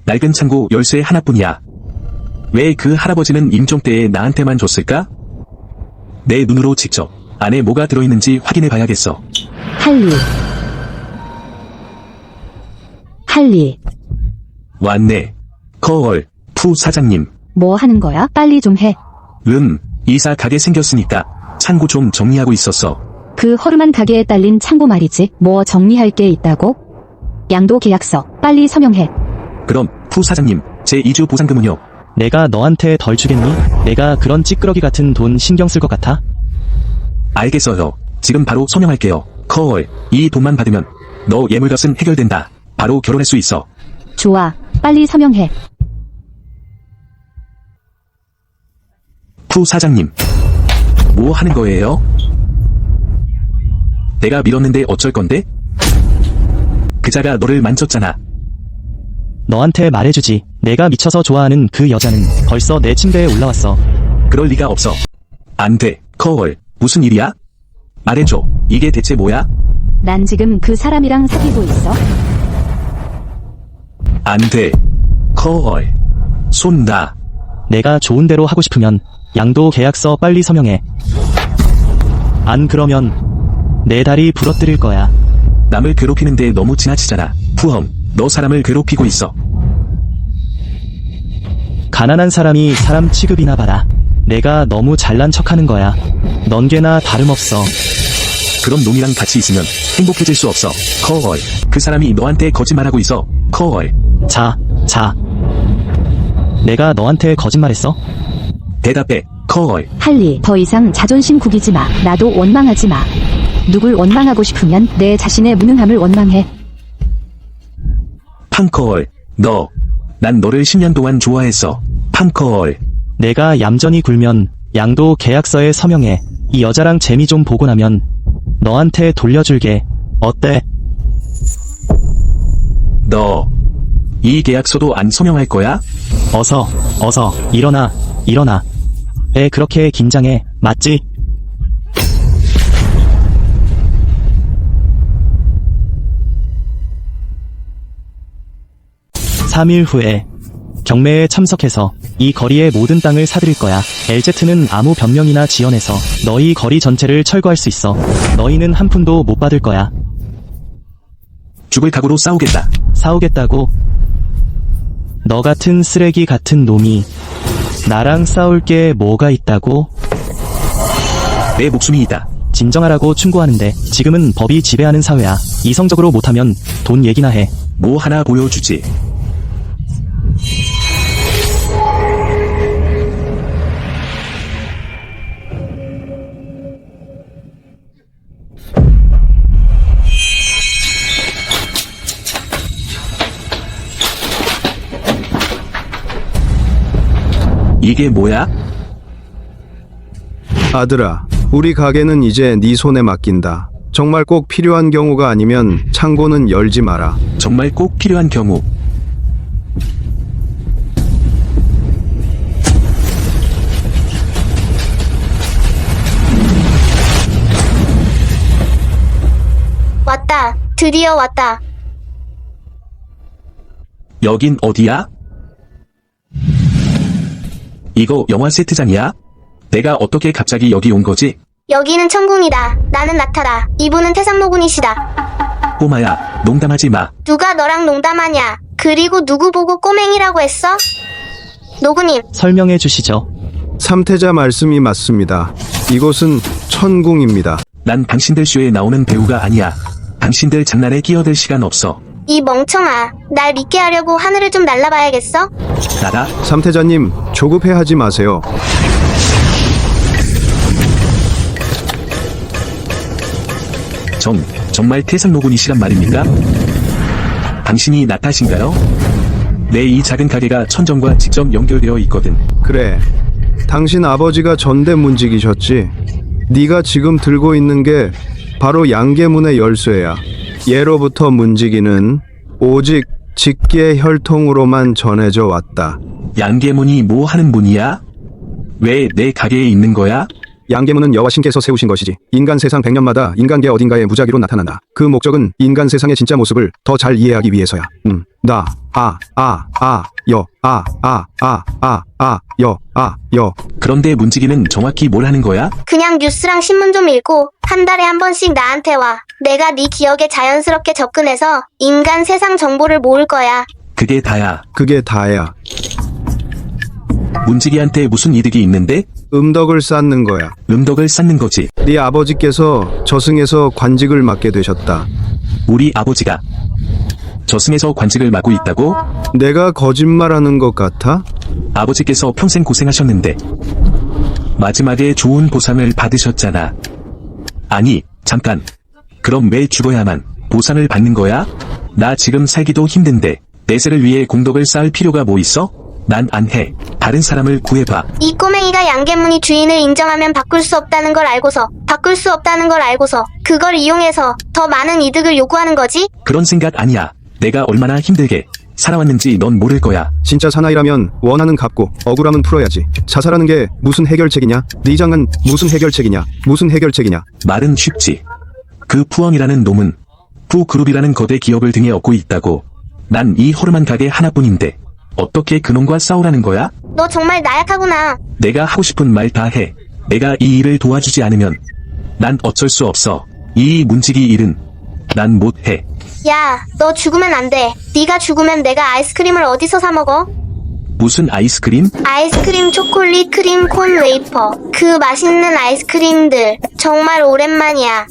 낡은 창고 열쇠 하나뿐이야. 왜 그 할아버지는 임종 때에 나한테만 줬을까? 내 눈으로 직접 안에 뭐가 들어있는지 확인해봐야겠어. 할리. 왔네. 커월, 푸 사장님. 뭐 하는 거야? 빨리 좀 해. 이사 가게 생겼으니까 창고 좀 정리하고 있었어. 그 허름한 가게에 딸린 창고 말이지. 뭐 정리할 게 있다고? 양도 계약서 빨리 서명해. 그럼 푸 사장님, 제 이주 보상금은요? 내가 너한테 덜 주겠니? 내가 그런 찌끄러기 같은 돈 신경 쓸 것 같아? 알겠어요. 지금 바로 서명할게요. 커월, 이 돈만 받으면 너 예물값은 해결된다. 바로 결혼할 수 있어. 좋아. 빨리 서명해. 푸 사장님, 뭐 하는 거예요? 내가 밀었는데 어쩔 건데? 그자가 너를 만졌잖아. 너한테 말해주지. 내가 미쳐서 좋아하는 그 여자는 벌써 내 침대에 올라왔어. 그럴 리가 없어. 안 돼. 커월, 무슨 일이야? 말해줘. 이게 대체 뭐야? 난 지금 그 사람이랑 사귀고 있어. 안 돼. 커월, 손 놔. 내가 좋은 대로 하고 싶으면 양도 계약서 빨리 서명해. 안 그러면 내 다리 부러뜨릴 거야. 남을 괴롭히는데 너무 지나치잖아. 푸엄, 너 사람을 괴롭히고 있어. 가난한 사람이 사람 취급이나 봐라. 내가 너무 잘난 척하는 거야. 넌 걔나 다름없어. 그런 놈이랑 같이 있으면 행복해질 수 없어. 커월, 그 사람이 너한테 거짓말하고 있어. 커월, 자. 내가 너한테 거짓말했어? 대답해. 커월, 할리, 더 이상 자존심 구기지 마. 나도 원망하지 마. 누굴 원망하고 싶으면 내 자신의 무능함을 원망해. 팡커월, 난 너를 10년 동안 좋아했어. 팡커월, 내가 얌전히 굴면 양도 계약서에 서명해. 이 여자랑 재미 좀 보고 나면 너한테 돌려줄게. 어때? 너, 이 계약서도 안 서명할 거야? 어서 일어나. 왜 그렇게 긴장해? 맞지? (3일) 후에 경매에 참석해서 이 거리의 모든 땅을 사들일 거야. LZ는 아무 변명이나 지어내서 너희 거리 전체를 철거할 수 있어. 너희는 한 푼도 못 받을 거야. 죽을 각오로 싸우겠다. 싸우겠다고? 너 같은 쓰레기 같은 놈이 나랑 싸울 게 뭐가 있다고? 내 목숨이 있다. 진정하라고 충고하는데 지금은 법이 지배하는 사회야. 이성적으로 못하면 돈 얘기나 해. 뭐 하나 보여주지. 이게 뭐야? 아들아, 우리 가게는 이제 네 손에 맡긴다. 정말 꼭 필요한 경우가 아니면 창고는 열지 마라. 정말 꼭 필요한 경우. 왔다. 드디어 왔다. 여긴 어디야? 이거 영화 세트장이야? 내가 어떻게 갑자기 여기 온 거지? 여기는 천궁이다. 나는 나타라. 이분은 태상노군이시다. 꼬마야, 농담하지 마. 누가 너랑 농담하냐? 그리고 누구 보고 꼬맹이라고 했어? 노군님, 설명해 주시죠. 삼태자 말씀이 맞습니다. 이곳은 천궁입니다. 난 당신들 쇼에 나오는 배우가 아니야. 당신들 장난에 끼어들 시간 없어. 이 멍청아. 날 믿게 하려고 하늘을 좀 날라봐야겠어? 나라? 삼태자님, 조급해하지 마세요. 정말 태상노군이시란 말입니까? 당신이 나타신가요? 내 이 작은 가게가 천정과 직접 연결되어 있거든. 그래, 당신 아버지가 전대문직이셨지. 네가 지금 들고 있는 게 바로 양계문의 열쇠야. 예로부터 문지기는 오직 직계 혈통으로만 전해져 왔다. 양계문이 뭐 하는 문이야? 왜 내 가게에 있는 거야? 양계문은 여호와신께서 세우신 것이지. 인간 세상 100년마다 인간계 어딘가에 무작위로 나타난다. 그 목적은 인간 세상의 진짜 모습을 더 잘 이해하기 위해서야. 여. 그런데 문지기는 정확히 뭘 하는 거야? 그냥 뉴스랑 신문 좀 읽고 한 달에 한 번씩 나한테 와. 내가 네 기억에 자연스럽게 접근해서 인간 세상 정보를 모을 거야. 그게 다야. 그게 다야. 문지기한테 무슨 이득이 있는데? 음덕을 쌓는 거야. 음덕을 쌓는 거지. 네 아버지께서 저승에서 관직을 맡게 되셨다. 우리 아버지가 저승에서 관직을 맡고 있다고? 내가 거짓말하는 것 같아? 아버지께서 평생 고생하셨는데 마지막에 좋은 보상을 받으셨잖아. 아니, 잠깐. 그럼 왜 죽어야만 보상을 받는 거야? 나 지금 살기도 힘든데 내세를 위해 공덕을 쌓을 필요가 뭐 있어? 난 안 해. 다른 사람을 구해봐. 이 꼬맹이가 양계문이 주인을 인정하면 바꿀 수 없다는 걸 알고서 그걸 이용해서 더 많은 이득을 요구하는 거지? 그런 생각 아니야. 내가 얼마나 힘들게 살아왔는지 넌 모를 거야. 진짜 사나이라면 원하는 갚고 억울함은 풀어야지. 자살하는 게 무슨 해결책이냐? 네 장은 무슨 해결책이냐? 말은 쉽지. 그 푸엉이라는 놈은 푸그룹이라는 거대 기업을 등에 업고 있다고. 난 이 허름한 가게 하나뿐인데 어떻게 그놈과 싸우라는 거야? 너 정말 나약하구나. 내가 하고 싶은 말 다 해. 내가 이 일을 도와주지 않으면 난 어쩔 수 없어. 이 문지기 일은 난 못해. 야, 너 죽으면 안 돼. 네가 죽으면 내가 아이스크림을 어디서 사 먹어? 무슨 아이스크림? 아이스크림, 초콜릿, 크림, 콘, 웨이퍼. 그 맛있는 아이스크림들. 정말 오랜만이야.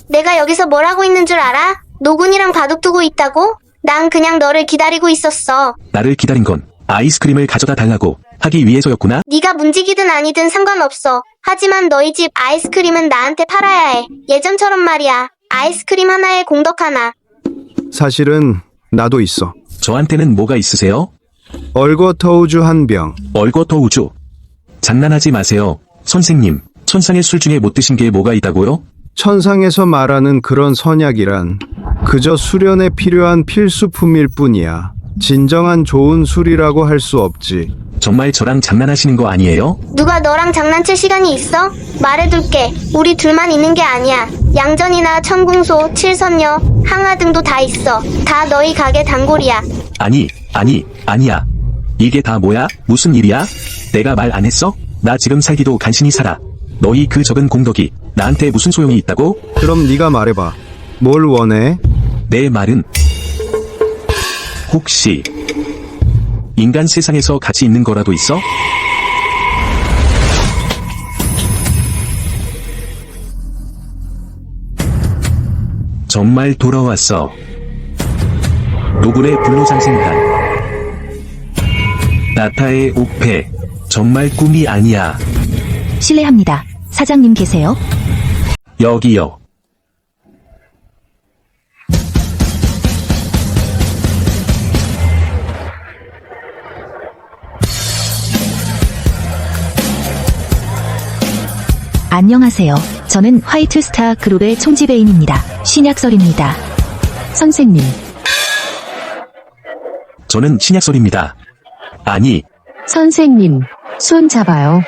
내가 여기서 뭘 하고 있는 줄 알아? 노군이랑 바둑 두고 있다고? 난 그냥 너를 기다리고 있었어. 나를 기다린 건 아이스크림을 가져다 달라고 하기 위해서였구나? 네가 문지기든 아니든 상관없어. 하지만 너희 집 아이스크림은 나한테 팔아야 해. 예전처럼 말이야. 아이스크림 하나에 공덕 하나. 사실은 나도 있어. 저한테는 뭐가 있으세요? 얼거터우주 한 병. 얼거터 우주. 장난하지 마세요. 선생님, 천상의 술 중에 못 드신 게 뭐가 있다고요? 천상에서 말하는 그런 선약이란 그저 수련에 필요한 필수품일 뿐이야. 진정한 좋은 술이라고 할 수 없지. 정말 저랑 장난하시는 거 아니에요? 누가 너랑 장난칠 시간이 있어? 말해둘게. 우리 둘만 있는 게 아니야. 양전이나 천궁소, 칠선녀, 항아 등도 다 있어. 다 너희 가게 단골이야. 아니야. 이게 다 뭐야? 무슨 일이야? 내가 말 안 했어? 나 지금 살기도 간신히 살아. 너희 그 적은 공덕이 나한테 무슨 소용이 있다고? 그럼 네가 말해봐. 뭘 원해? 내 말은 혹시 인간 세상에서 가치 있는 거라도 있어? 정말 돌아왔어. 노군의 불로장생단. 나타의 옥패. 정말 꿈이 아니야. 실례합니다. 사장님 계세요? 여기요. 안녕하세요. 저는 화이트스타 그룹의 총지배인입니다. 신약설입니다. 선생님. 저는 신약설입니다. 아니, 선생님. 손 잡아요.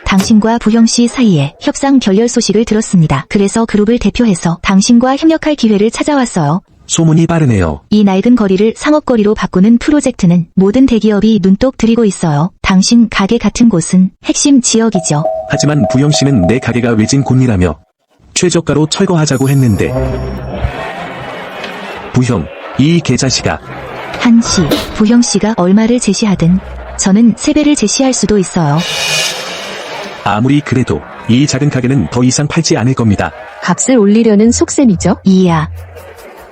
당신과 부형씨 사이에 협상 결렬 소식을 들었습니다. 그래서 그룹을 대표해서 당신과 협력할 기회를 찾아왔어요. 소문이 빠르네요. 이 낡은 거리를 상업거리로 바꾸는 프로젝트는 모든 대기업이 눈독 들이고 있어요. 당신 가게 같은 곳은 핵심 지역이죠. 하지만 부영씨는 내 가게가 외진 곳이라며 최저가로 철거하자고 했는데. 부형, 이 개자식아. 한씨, 부형씨가 얼마를 제시하든 저는 3배를 제시할 수도 있어요. 아무리 그래도 이 작은 가게는 더 이상 팔지 않을 겁니다. 값을 올리려는 속셈이죠? 이야.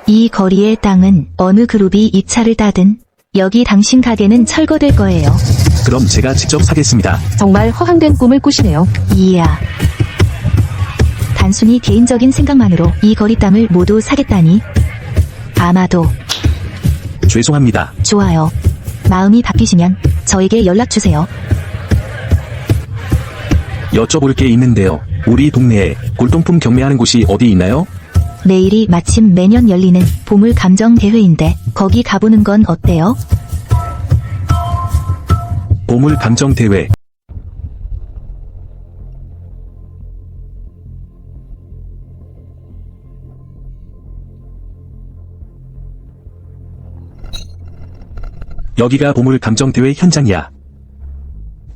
이 거리의 땅은 어느 그룹이 입찰을 따든 여기 당신 가게는 철거될 거예요. 그럼 제가 직접 사겠습니다. 정말 허황된 꿈을 꾸시네요. 이야. 단순히 개인적인 생각만으로 이 거리 땅을 모두 사겠다니. 아마도. 죄송합니다. 좋아요. 마음이 바뀌시면 저에게 연락주세요. 여쭤볼 게 있는데요. 우리 동네에 골동품 경매하는 곳이 어디 있나요? 내일이 마침 매년 열리는 보물 감정 대회인데 거기 가보는 건 어때요? 보물 감정 대회. 여기가 보물 감정 대회 현장이야.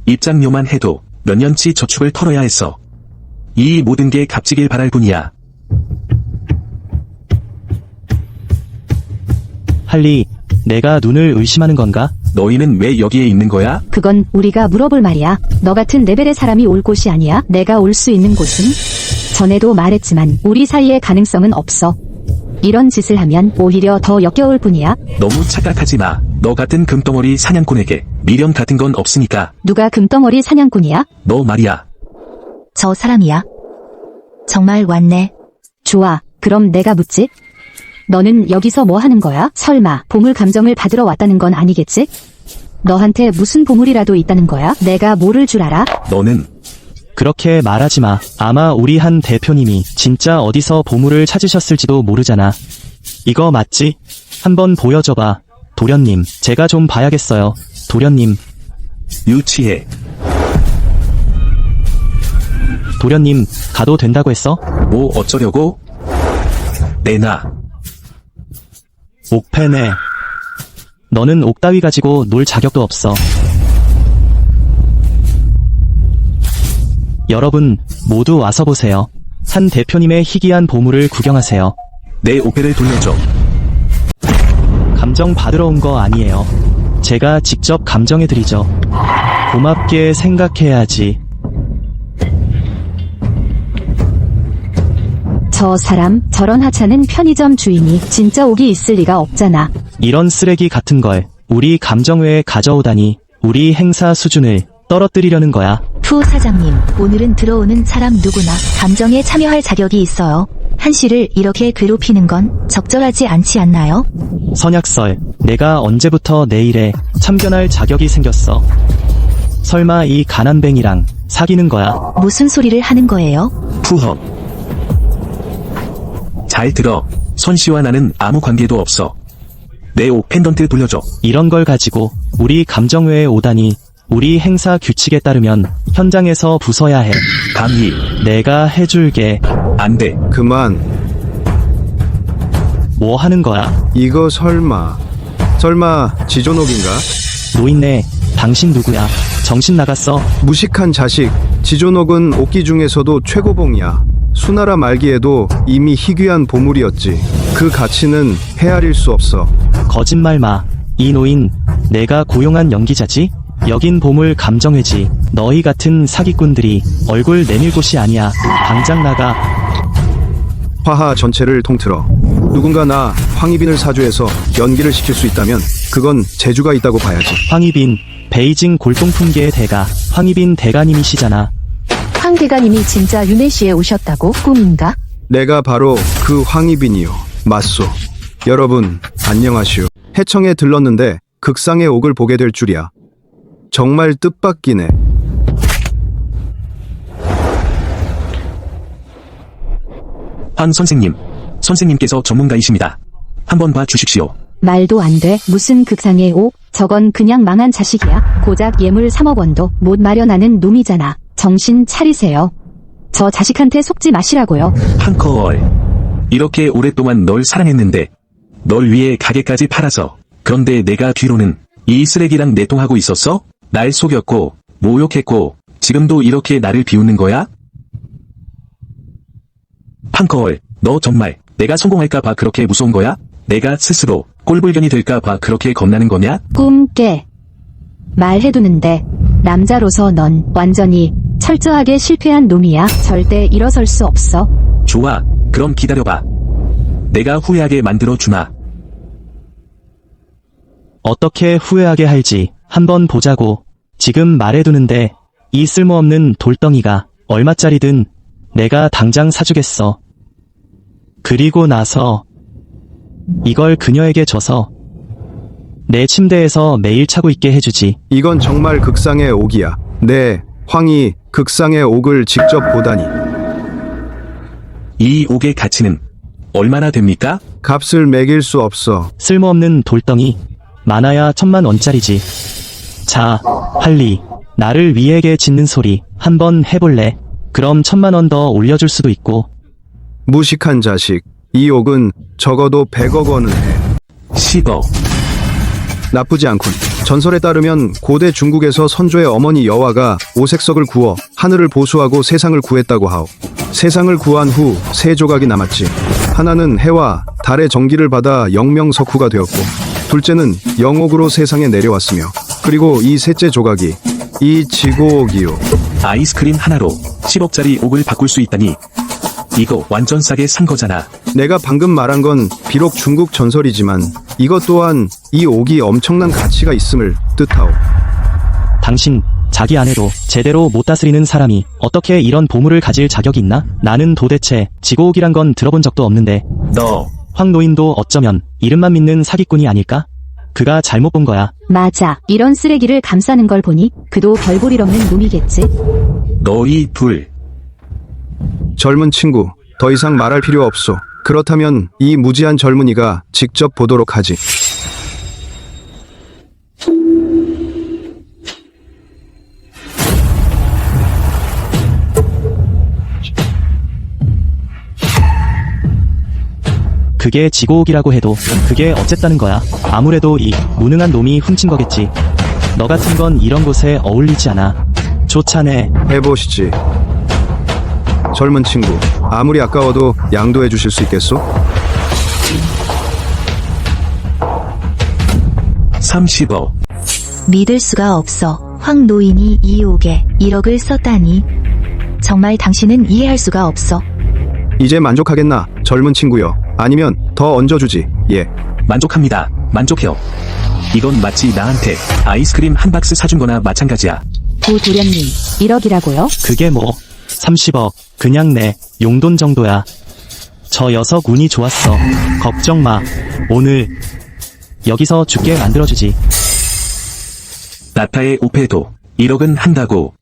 입장료만 해도 몇 년치 저축을 털어야 했어. 이 모든 게 값지길 바랄 뿐이야. 할리, 내가 눈을 의심하는 건가? 너희는 왜 여기에 있는 거야? 그건 우리가 물어볼 말이야. 너 같은 레벨의 사람이 올 곳이 아니야. 내가 올 수 있는 곳은? 전에도 말했지만 우리 사이에 가능성은 없어. 이런 짓을 하면 오히려 더 역겨울 뿐이야. 너무 착각하지 마. 너 같은 금덩어리 사냥꾼에게 미련 같은 건 없으니까. 누가 금덩어리 사냥꾼이야? 너 말이야. 저 사람이야. 정말 왔네. 좋아. 그럼 내가 묻지? 너는 여기서 뭐 하는 거야? 설마 보물 감정을 받으러 왔다는 건 아니겠지? 너한테 무슨 보물이라도 있다는 거야? 내가 모를 줄 알아? 너는 그렇게 말하지 마. 아마 우리 한 대표님이 진짜 어디서 보물을 찾으셨을지도 모르잖아. 이거 맞지? 한번 보여줘봐. 도련님, 제가 좀 봐야겠어요. 도련님, 유치해. 도련님, 가도 된다고 했어? 뭐 어쩌려고? 내놔. 옥패네. 너는 옥 따위 가지고 놀 자격도 없어. 여러분, 모두 와서 보세요. 한 대표님의 희귀한 보물을 구경하세요. 내 오페를 돌려줘. 감정 받으러 온 거 아니에요. 제가 직접 감정해드리죠. 고맙게 생각해야지. 저 사람, 저런 하찮은 편의점 주인이 진짜 옥이 있을 리가 없잖아. 이런 쓰레기 같은 걸 우리 감정회에 가져오다니 우리 행사 수준을 떨어뜨리려는 거야. 푸 사장님, 오늘은 들어오는 사람 누구나 감정에 참여할 자격이 있어요. 한 씨를 이렇게 괴롭히는 건 적절하지 않지 않나요? 선약설, 내가 언제부터 내 일에 참견할 자격이 생겼어. 설마 이 가난뱅이랑 사귀는 거야? 무슨 소리를 하는 거예요? 푸허. 잘 들어. 손씨와 나는 아무 관계도 없어. 내 옥 펜던트 돌려줘. 이런 걸 가지고 우리 감정회에 오다니. 우리 행사 규칙에 따르면 현장에서 부숴야 해. 감히. 내가 해줄게. 안 돼. 그만. 뭐 하는 거야? 이거 설마 지존옥인가? 노인네, 당신 누구야? 정신 나갔어? 무식한 자식. 지존옥은 옥기 중에서도 최고봉이야. 수나라 말기에도 이미 희귀한 보물이었지. 그 가치는 헤아릴 수 없어. 거짓말 마. 이 노인, 내가 고용한 연기자지? 여긴 보물 감정회지. 너희 같은 사기꾼들이 얼굴 내밀 곳이 아니야. 당장 나가. 화하 전체를 통틀어 누군가 나 황희빈을 사주해서 연기를 시킬 수 있다면 그건 재주가 있다고 봐야지. 황희빈, 베이징 골동품계의 대가, 황희빈 대가님이시잖아. 황 대가님이 진짜 유네시에 오셨다고? 꿈인가? 내가 바로 그 황희빈이요. 맞소. 여러분 안녕하시오. 해청에 들렀는데 극상의 옥을 보게 될 줄이야. 정말 뜻밖이네. 황 선생님. 선생님께서 전문가이십니다. 한번 봐 주십시오. 말도 안 돼. 무슨 극상의 옥? 저건 그냥 망한 자식이야. 고작 예물 3억 원도 못 마련하는 놈이잖아. 정신 차리세요. 저 자식한테 속지 마시라고요. 한컬. 이렇게 오랫동안 널 사랑했는데 널 위해 가게까지 팔아서. 그런데 내가 뒤로는 이 쓰레기랑 내통하고 있었어? 날 속였고 모욕했고 지금도 이렇게 나를 비웃는 거야? 한컬, 너 정말 내가 성공할까봐 그렇게 무서운 거야? 내가 스스로 꼴불견이 될까봐 그렇게 겁나는 거냐? 꿈 깨. 말해두는데 남자로서 넌 완전히 철저하게 실패한 놈이야. 절대 일어설 수 없어. 좋아, 그럼 기다려봐. 내가 후회하게 만들어주마. 어떻게 후회하게 할지 한번 보자고. 지금 말해두는데 이 쓸모없는 돌덩이가 얼마짜리든 내가 당장 사주겠어. 그리고 나서 이걸 그녀에게 줘서 내 침대에서 매일 차고 있게 해주지. 이건 정말 극상의 옥이야. 네, 황이 극상의 옥을 직접 보다니. 이 옥의 가치는 얼마나 됩니까? 값을 매길 수 없어. 쓸모없는 돌덩이 많아야 1000만 원짜리지. 자, 할리, 나를 위에게 짖는 소리 한번 해볼래? 그럼 1000만 원 더 올려줄 수도 있고. 무식한 자식. 이 옥은 적어도 100억 원은 해. 10억. 나쁘지 않군. 전설에 따르면 고대 중국에서 선조의 어머니 여화가 오색석을 구워 하늘을 보수하고 세상을 구했다고 하오. 세상을 구한 후 세 조각이 남았지. 하나는 해와 달의 정기를 받아 영명석후가 되었고, 둘째는 영옥으로 세상에 내려왔으며, 그리고 이 셋째 조각이 이 지고옥이요. 아이스크림 하나로 10억짜리 옥을 바꿀 수 있다니. 이거 완전 싸게 산 거잖아. 내가 방금 말한 건 비록 중국 전설이지만 이것 또한 이 옥이 엄청난 가치가 있음을 뜻하오. 당신, 자기 아내도 제대로 못 다스리는 사람이 어떻게 이런 보물을 가질 자격이 있나? 나는 도대체 지고옥이란 건 들어본 적도 없는데 너 황 노인도 어쩌면 이름만 믿는 사기꾼이 아닐까? 그가 잘못 본 거야. 맞아. 이런 쓰레기를 감싸는 걸 보니 그도 별 볼 일 없는 놈이겠지. 너희 둘 젊은 친구, 더 이상 말할 필요 없소. 그렇다면 이 무지한 젊은이가 직접 보도록 하지. 그게 지고옥이라고 해도 그게 어쨌다는 거야. 아무래도 이 무능한 놈이 훔친 거겠지. 너 같은 건 이런 곳에 어울리지 않아. 좋자네. 해보시지. 젊은 친구, 아무리 아까워도 양도해 주실 수 있겠소? 30억. 믿을 수가 없어. 황 노인이 이 옥에 1억을 썼다니. 정말 당신은 이해할 수가 없어. 이제 만족하겠나, 젊은 친구여? 아니면 더 얹어주지. 예. 만족합니다. 만족해요. 이건 마치 나한테 아이스크림 한 박스 사준 거나 마찬가지야. 도련님, 1억이라고요? 그게 뭐 30억 그냥 내 용돈 정도야. 저 녀석 운이 좋았어. 걱정 마. 오늘 여기서 죽게 만들어주지. 나타의 오페도 1억은 한다고.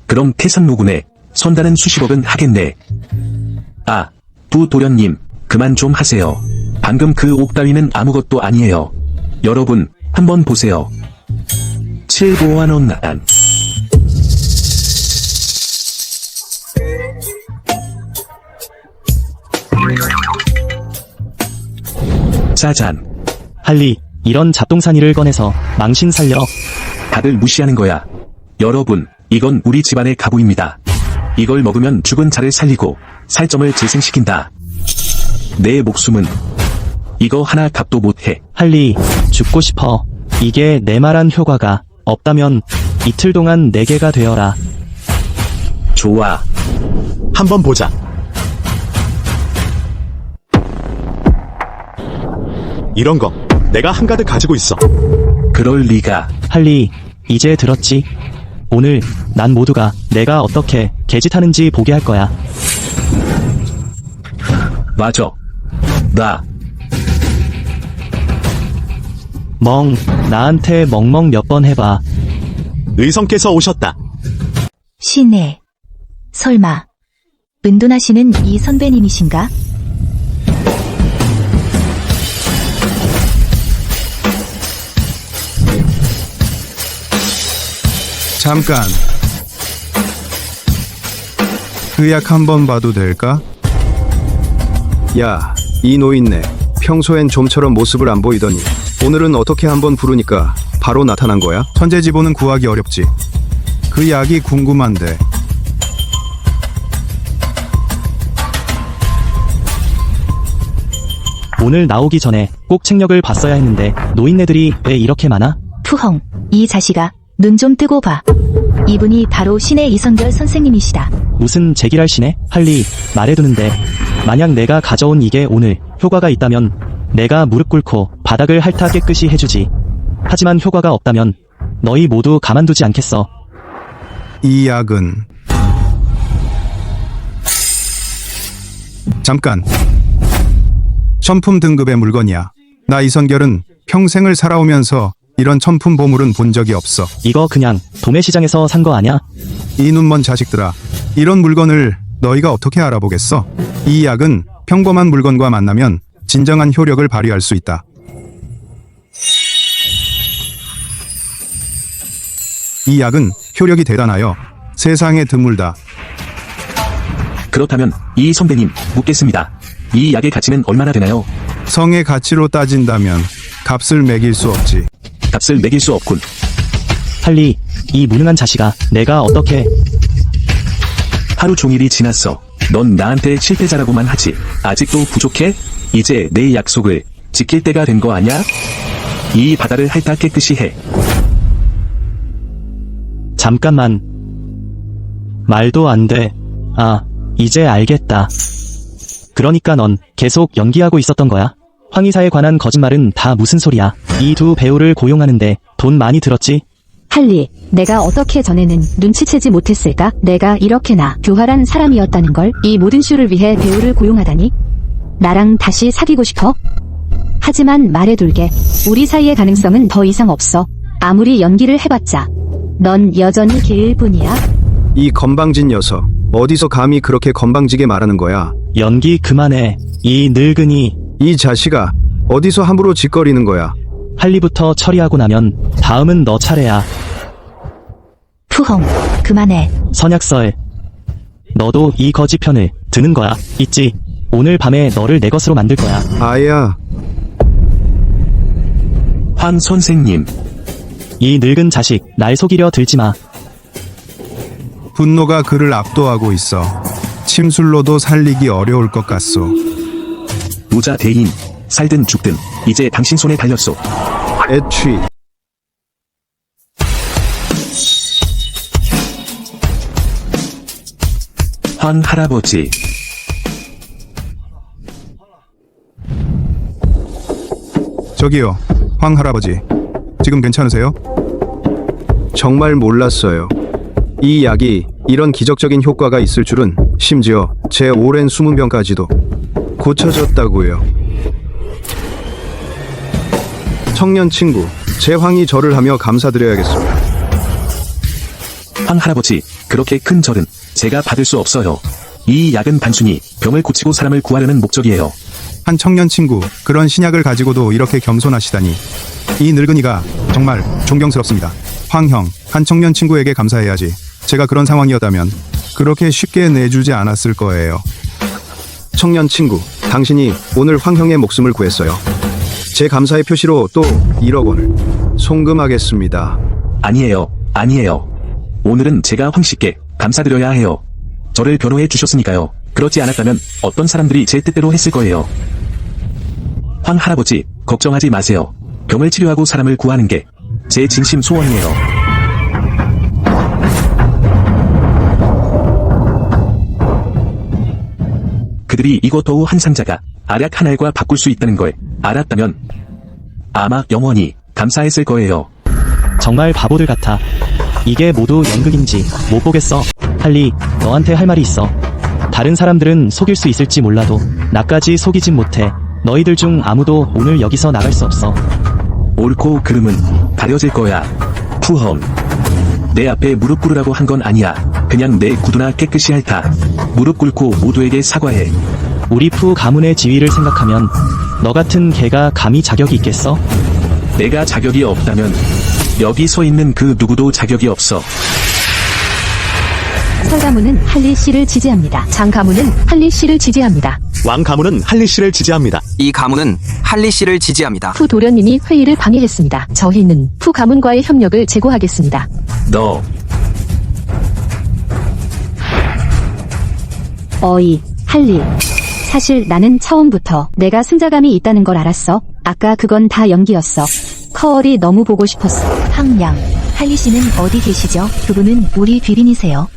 그럼 태산노군에 선다는 수십억은 하겠네. 아, 부도련님, 그만 좀 하세요. 방금 그 옥 따위는 아무것도 아니에요. 여러분, 한번 보세요. 7보안원 난. 짜잔. 할리, 이런 잡동사니를 꺼내서 망신 살려. 다들 무시하는 거야. 여러분, 이건 우리 집안의 가부입니다. 이걸 먹으면 죽은 자를 살리고 살점을 재생시킨다. 내 목숨은 이거 하나 값도 못해. 할리, 죽고 싶어. 이게 내 말한 효과가 없다면 이틀 동안 4개가 되어라. 좋아. 한번 보자. 이런 거 내가 한가득 가지고 있어. 그럴 리가. 할리, 이제 들었지? 오늘 난 모두가 내가 어떻게 개짓하는지 보게 할 거야. 맞아. 나 나한테 멍멍 몇 번 해봐. 의성께서 오셨다. 신혜. 설마 은둔하시는 이 선배님이신가? 잠깐. 그 약 한번 봐도 될까? 야, 이 노인네. 평소엔 좀처럼 모습을 안 보이더니 오늘은 어떻게 한번 부르니까 바로 나타난 거야? 천재지보는 구하기 어렵지. 그 약이 궁금한데. 오늘 나오기 전에 꼭 책력을 봤어야 했는데 노인네들이 왜 이렇게 많아? 푸헝, 이 자식아, 눈 좀 뜨고 봐. 이분이 바로 신의 이선결 선생님이시다. 무슨 제기랄시네? 할리, 말해두는데 만약 내가 가져온 이게 오늘 효과가 있다면 내가 무릎 꿇고 바닥을 핥아 깨끗이 해주지. 하지만 효과가 없다면 너희 모두 가만두지 않겠어. 이 약은 잠깐. 첨품 등급의 물건이야. 나 이선결은 평생을 살아오면서 이런 첨품 보물은 본 적이 없어. 이거 그냥 도매시장에서 산 거 아냐? 이 눈먼 자식들아, 이런 물건을 너희가 어떻게 알아보겠어? 이 약은 평범한 물건과 만나면 진정한 효력을 발휘할 수 있다. 이 약은 효력이 대단하여 세상에 드물다. 그렇다면 이 선배님 묻겠습니다. 이 약의 가치는 얼마나 되나요? 성의 가치로 따진다면 값을 매길 수 없지. 값을 매길 수 없군. 할리, 이 무능한 자식아, 내가 어떻게... 하루 종일이 지났어. 넌 나한테 실패자라고만 하지. 아직도 부족해? 이제 내 약속을 지킬 때가 된 거 아냐? 이 바다를 핥아 깨끗이 해. 잠깐만. 말도 안 돼. 아, 이제 알겠다. 그러니까 넌 계속 연기하고 있었던 거야? 황희사에 관한 거짓말은 다 무슨 소리야? 이 두 배우를 고용하는데 돈 많이 들었지? 할리, 내가 어떻게 전에는 눈치채지 못했을까? 내가 이렇게나 교활한 사람이었다는 걸? 이 모든 쇼를 위해 배우를 고용하다니? 나랑 다시 사귀고 싶어? 하지만 말해둘게. 우리 사이의 가능성은 더 이상 없어. 아무리 연기를 해봤자 넌 여전히 개일 뿐이야. 이 건방진 녀석. 어디서 감히 그렇게 건방지게 말하는 거야? 연기 그만해. 이 늙은이. 이 자식아. 어디서 함부로 짓거리는 거야? 할리부터 처리하고 나면 다음은 너 차례야. 푸홍, 그만해. 선약설. 너도 이 거지 편을 드는 거야. 있지? 오늘 밤에 너를 내 것으로 만들 거야. 아야. 황 선생님, 이 늙은 자식, 날 속이려 들지 마. 분노가 그를 압도하고 있어. 침술로도 살리기 어려울 것 같소. 무자 대인, 살든 죽든 이제 당신 손에 달렸소. 애취. 황 할아버지, 저기요, 황 할아버지. 지금 괜찮으세요? 정말 몰랐어요. 이 약이 이런 기적적인 효과가 있을 줄은, 심지어 제 오랜 숨은 병까지도 고쳐졌다고요. 청년 친구, 제 황이 절을 하며 감사드려야겠습니다. 황 할아버지, 그렇게 큰 절은 제가 받을 수 없어요. 이 약은 단순히 병을 고치고 사람을 구하려는 목적이에요. 한 청년 친구, 그런 신약을 가지고도 이렇게 겸손하시다니. 이 늙은이가 정말 존경스럽습니다. 황형, 한 청년 친구에게 감사해야지. 제가 그런 상황이었다면 그렇게 쉽게 내주지 않았을 거예요. 청년 친구, 당신이 오늘 황형의 목숨을 구했어요. 제 감사의 표시로 또 1억 원을 송금하겠습니다. 아니에요, 아니에요. 오늘은 제가 황 씨께 감사드려야 해요. 저를 변호해 주셨으니까요. 그렇지 않았다면 어떤 사람들이 제 뜻대로 했을 거예요. 황 할아버지, 걱정하지 마세요. 병을 치료하고 사람을 구하는 게 제 진심 소원이에요. 그들이 이것도 한 상자가 알약 하나과 바꿀 수 있다는 걸 알았다면 아마 영원히 감사했을 거예요. 정말 바보들 같아. 이게 모두 연극인지 못 보겠어. 할리, 너한테 할 말이 있어. 다른 사람들은 속일 수 있을지 몰라도 나까지 속이진 못해. 너희들 중 아무도 오늘 여기서 나갈 수 없어. 옳고 그름은 가려질 거야. 푸험. 내 앞에 무릎 꿇으라고 한 건 아니야. 그냥 내 구두나 깨끗이 핥아. 무릎 꿇고 모두에게 사과해. 우리 푸 가문의 지위를 생각하면 너 같은 개가 감히 자격이 있겠어? 내가 자격이 없다면 여기 서 있는 그 누구도 자격이 없어. 설 가문은 할리 씨를 지지합니다. 장 가문은 할리 씨를 지지합니다. 왕 가문은 할리 씨를 지지합니다. 이 가문은 할리 씨를 지지합니다. 푸 도련님이 회의를 방해했습니다. 저희는 푸 가문과의 협력을 제고하겠습니다. 너 어이, 할리. 사실 나는 처음부터 내가 승자감이 있다는 걸 알았어. 아까 그건 다 연기였어. 커얼이 너무 보고 싶었어. 황양, 할리 씨는 어디 계시죠? 그분은 우리 귀빈이세요.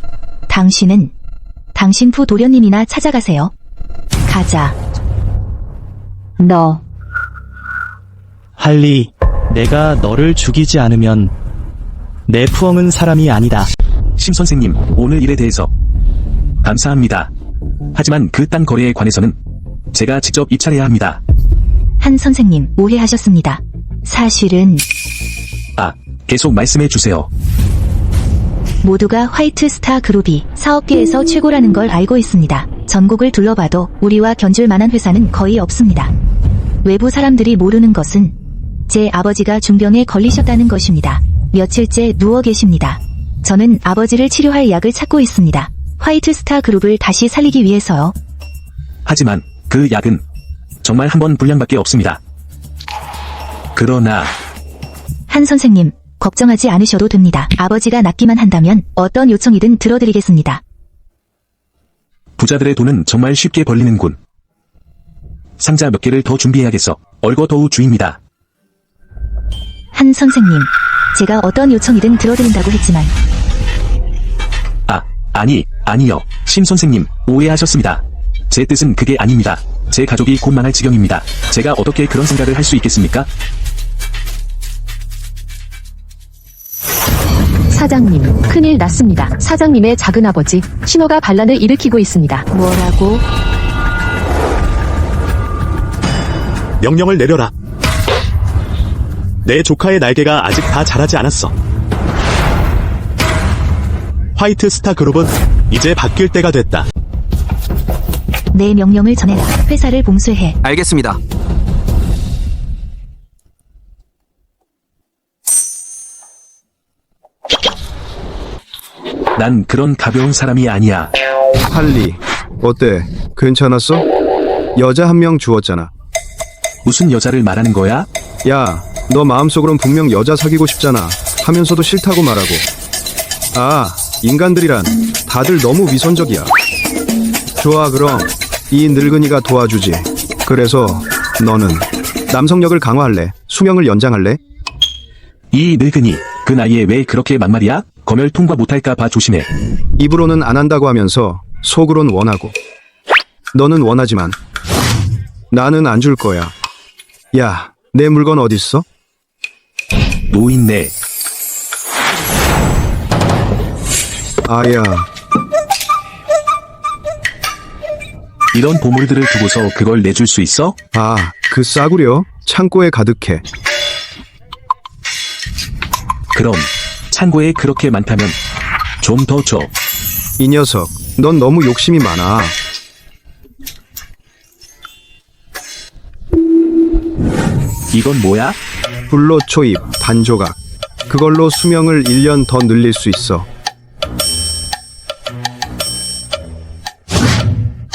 당신은 당신 푸 도련님이나 찾아가세요. 가자. 너. 할리, 내가 너를 죽이지 않으면 내 푸엉은 사람이 아니다. 심 선생님, 오늘 일에 대해서 감사합니다. 하지만 그 딴 거래에 관해서는 제가 직접 입찰해야 합니다. 한 선생님, 오해하셨습니다. 사실은 계속 말씀해 주세요. 모두가 화이트 스타 그룹이 사업계에서 최고라는 걸 알고 있습니다. 전국을 둘러봐도 우리와 견줄 만한 회사는 거의 없습니다. 외부 사람들이 모르는 것은 제 아버지가 중병에 걸리셨다는 것입니다. 며칠째 누워 계십니다. 저는 아버지를 치료할 약을 찾고 있습니다. 화이트 스타 그룹을 다시 살리기 위해서요. 하지만 그 약은 정말 한 번 분량밖에 없습니다. 그러나 한 선생님, 걱정하지 않으셔도 됩니다. 아버지가 낫기만 한다면 어떤 요청이든 들어드리겠습니다. 부자들의 돈은 정말 쉽게 벌리는군. 상자 몇 개를 더 준비해야겠어. 얼거더우 주입니다. 한 선생님, 제가 어떤 요청이든 들어드린다고 했지만 아니요. 심 선생님, 오해하셨습니다. 제 뜻은 그게 아닙니다. 제 가족이 곧 망할 지경입니다. 제가 어떻게 그런 생각을 할 수 있겠습니까? 사장님, 큰일 났습니다. 사장님의 작은아버지, 신호가 반란을 일으키고 있습니다. 뭐라고? 명령을 내려라. 내 조카의 날개가 아직 다 자라지 않았어. 화이트 스타 그룹은 이제 바뀔 때가 됐다. 내 명령을 전해라. 회사를 봉쇄해. 알겠습니다. 난 그런 가벼운 사람이 아니야. 할리, 어때? 괜찮았어? 여자 한 명 주었잖아. 무슨 여자를 말하는 거야? 야, 너 마음속으론 분명 여자 사귀고 싶잖아. 하면서도 싫다고 말하고. 아, 인간들이란 다들 너무 위선적이야. 좋아, 그럼 이 늙은이가 도와주지. 그래서 너는 남성력을 강화할래? 수명을 연장할래? 이 늙은이, 그 나이에 왜 그렇게 막말이야? 검열 통과 못할까 봐 조심해. 입으로는 안 한다고 하면서 속으론 원하고. 너는 원하지만 나는 안 줄 거야. 야, 내 물건 어딨어? 노인네. 아야, 이런 보물들을 두고서 그걸 내줄 수 있어? 아, 그 싸구려 창고에 가득해. 그럼 창고에 그렇게 많다면 좀 더 줘. 이 녀석, 넌 너무 욕심이 많아. 이건 뭐야? 불로 초입, 반조각. 그걸로 수명을 1년 더 늘릴 수 있어.